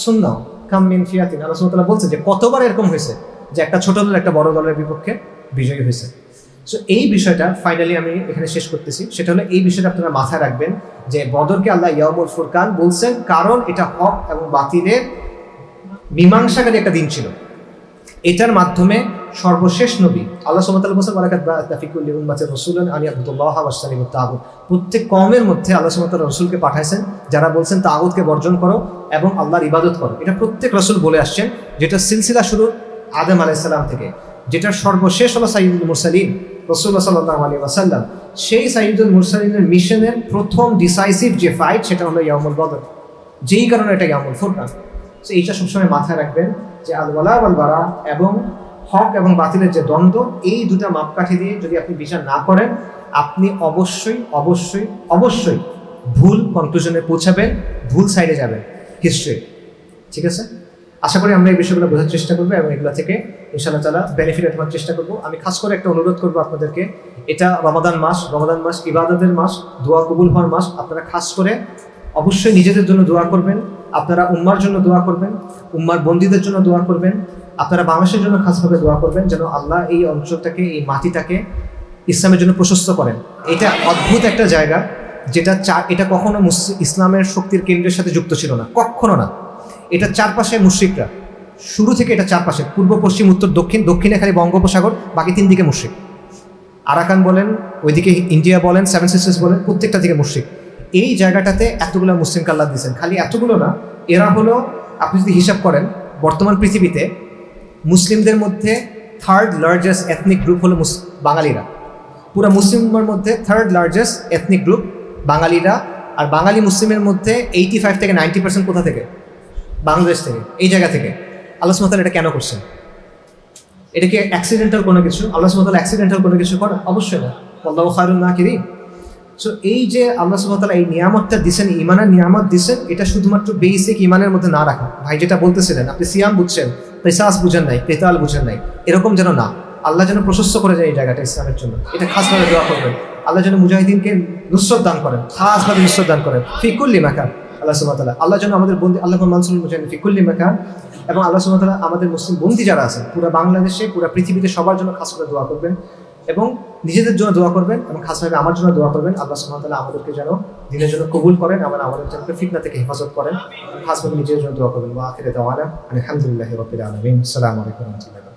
সুন্নাহ, কাম মিন ফিয়াতিন। আল্লাহ সুবহানাহু ওয়া তাআলা বলছে যে কতবার এরকম হয়েছে যে একটা ছোট দল একটা বড় দলের বিপক্ষে বিজয়ী হয়েছে। সো এই বিষয়টা ফাইনালি আমি এখানে শেষ করতেছি, সেটা হলো এই বিষয়টা আপনারা মাথায় রাখবেন যে বদরকে আল্লাহ ইয়াউমুল ফুরকান বলছেন, কারণ এটা হক এবং বাতিলের মীমাংসাকারী একটা দিন ছিল। এটার মাধ্যমে সর্বশেষ নবী আল্লাহ সুবহানাহু ওয়া তাআলা বলেছেন, ওয়ালাকাদ বা'আসনা ফি কুল্লি উম্মাতিন রাসূলান আন ইয়াবুদুল্লাহা ওয়াজতানিবুত তাগুত। প্রত্যেক কওমের মধ্যে আল্লাহ সুবহানাহু ওয়া তাআলা রাসূলকে পাঠাইছেন, যারা বলছেন তাগুতকে বর্জন করো এবং আল্লাহর ইবাদত করো। এটা প্রত্যেক রাসূল বলে আসছেন, যেটা সিলসিলা শুরু আদম আলাইহিস সালাম থেকে। যেটার সর্বশেষ হলো সাইয়্যিদুল মুরসালিন রাসূলুল্লাহ সাল্লাল্লাহু আলাইহি ওয়াসাল্লাম। সেই সাইয়্যিদুল মুরসালিনের মিশনের প্রথম ডিসাইসিভ যে ফাইট, সেটা হলো ইয়াউমুল বদর, যেই কারণে এটা ইয়াউমুল ফুরকান। তো এইটা সবসময় মাথায় রাখবেন যে আল ওয়ালা ওয়াল বারা এবং হক এবং বাতিলের যে দ্বন্দ্ব, এই দুটা মাপকাঠি দিয়ে যদি আপনি বিচার না করেন, আপনি অবশ্যই অবশ্যই অবশ্যই ভুল কনক্লুশনে পৌঁছাবেন, ভুল সাইডে যাবেন হিস্ট্রি। ঠিক আছে, আশা করি আমরা এই বিষয়গুলো বোঝার চেষ্টা করবো এবং এগুলো থেকে ইনশাআল্লাহ তাআলা বেনিফিট হওয়ার চেষ্টা করবো। আমি খাস করে একটা অনুরোধ করবো আপনাদেরকে, এটা রমাদান মাস ইবাদতের মাস, দোয়া কবুল হওয়ার মাস। আপনারা খাস করে অবশ্যই নিজেদের জন্য দোয়া করবেন, আপনারা উম্মার জন্য দোয়া করবেন, উম্মার বন্দীদের জন্য দোয়া করবেন, আপনারা বাংলাদেশের জন্য খাসভাবে দোয়া করবেন যেন আল্লাহ এই অঞ্চলটাকে, এই মাটিটাকে ইসলামের জন্য প্রশস্ত করেন। এটা অদ্ভুত একটা জায়গা, এটা কখনো ইসলামের শক্তির কেন্দ্রের সাথে যুক্ত ছিল না, কখনো না। এটা চারপাশে মুশরিকরা, শুরু থেকে এটা চারপাশে, পূর্ব পশ্চিম উত্তর দক্ষিণ, দক্ষিণে খালি বঙ্গোপসাগর, বাকি 3 দিকে মুশরিক। আরাকান বলেন, ওইদিকে ইন্ডিয়া বলেন, 7 সিস্টার্স বলেন, প্রত্যেকটা দিকে মুশরিক। এই জায়গাটাতে এতগুলো মুসলিমকে আল্লাহ দিয়েছেন। খালি এতগুলো না, এরা হলো, আপনি যদি হিসাব করেন, বর্তমান পৃথিবীতে মুসলিমদের মধ্যে 3rd লার্জেস্ট এথনিক গ্রুপ হলো বাঙালিরা। পুরো মুসলিমের মধ্যে 3rd লার্জেস্ট এথনিক গ্রুপ বাঙালিরা। আর বাঙালি মুসলিমের মধ্যে 85 থেকে 90% কোথা থেকে? বাংলাদেশ থেকে, এই জায়গা থেকে। আল্লাহ সুবহানাহু ওয়া তাআলা এটা কেন করছেন? এটা কি অ্যাক্সিডেন্টাল কোনো কিছু? আল্লাহ সুবহানাহু ওয়া তাআলা অ্যাক্সিডেন্টাল কোনো কিছু করে? অবশ্যই না। আল্লাহু খায়রুন নাকিরিন। সো এই যে আল্লাহ সুবহানাহু ওয়া তাআলা এই নিয়ামতটা দিচ্ছেন, ইমানের নিয়ামত দিচ্ছেন, এটা শুধুমাত্র বেসিক ইমানের মধ্যে না রাখা। ভাই যেটা বলতেছিলেন, আপনি সিয়াম বুঝছেন, কিসাস বুঝেন নাই, কিতাল বুঝেন নাই, এরকম যেন না। আল্লাহ যেন প্রশস্ত করে যায় এই জায়গাটা ইসলামের জন্য, এটা খাসভাবে দোয়া করবেন। আল্লাহ যেন মুজাহিদিনকে নুসরত দান করেন, খাসভাবে নুসরত দান করেন ফি কুল্লি মাকান। আল্লাহ সুবহানাহু ওয়া তাআলা আল্লাহ যেন আমাদের বন্দী, আল্লাহ মানসুরুল মুজাহিদিন ফি কুল্লি মাকান, এবং আল্লাহ সুবহানাহু ওয়া তাআলা আমাদের মুসলিম বন্দী যারা আছেন পুরো বাংলাদেশে, পুরো পৃথিবীতে সবার জন্য খাস করে দোয়া করবেন এবং নিজেদের জন্য দোয়া করবেন এবং খাসভাবে আমার জন্য দোয়া করবেন। আল্লাহ সুবহানাহু ওয়া তাআলা আমাদেরকে যেন দিনের জন্য কবুল করেন এবং আমাদের যেন ফিতনা থেকে হেফাজত করেন। খাসভাবে নিজের জন্য দোয়া করবেন। ওয়া আখিরু দাওয়ানা আলহামদুলিল্লাহি রাব্বিল আলামিন। আসসালামু আলাইকুম ওয়া রাহমাতুল্লাহি।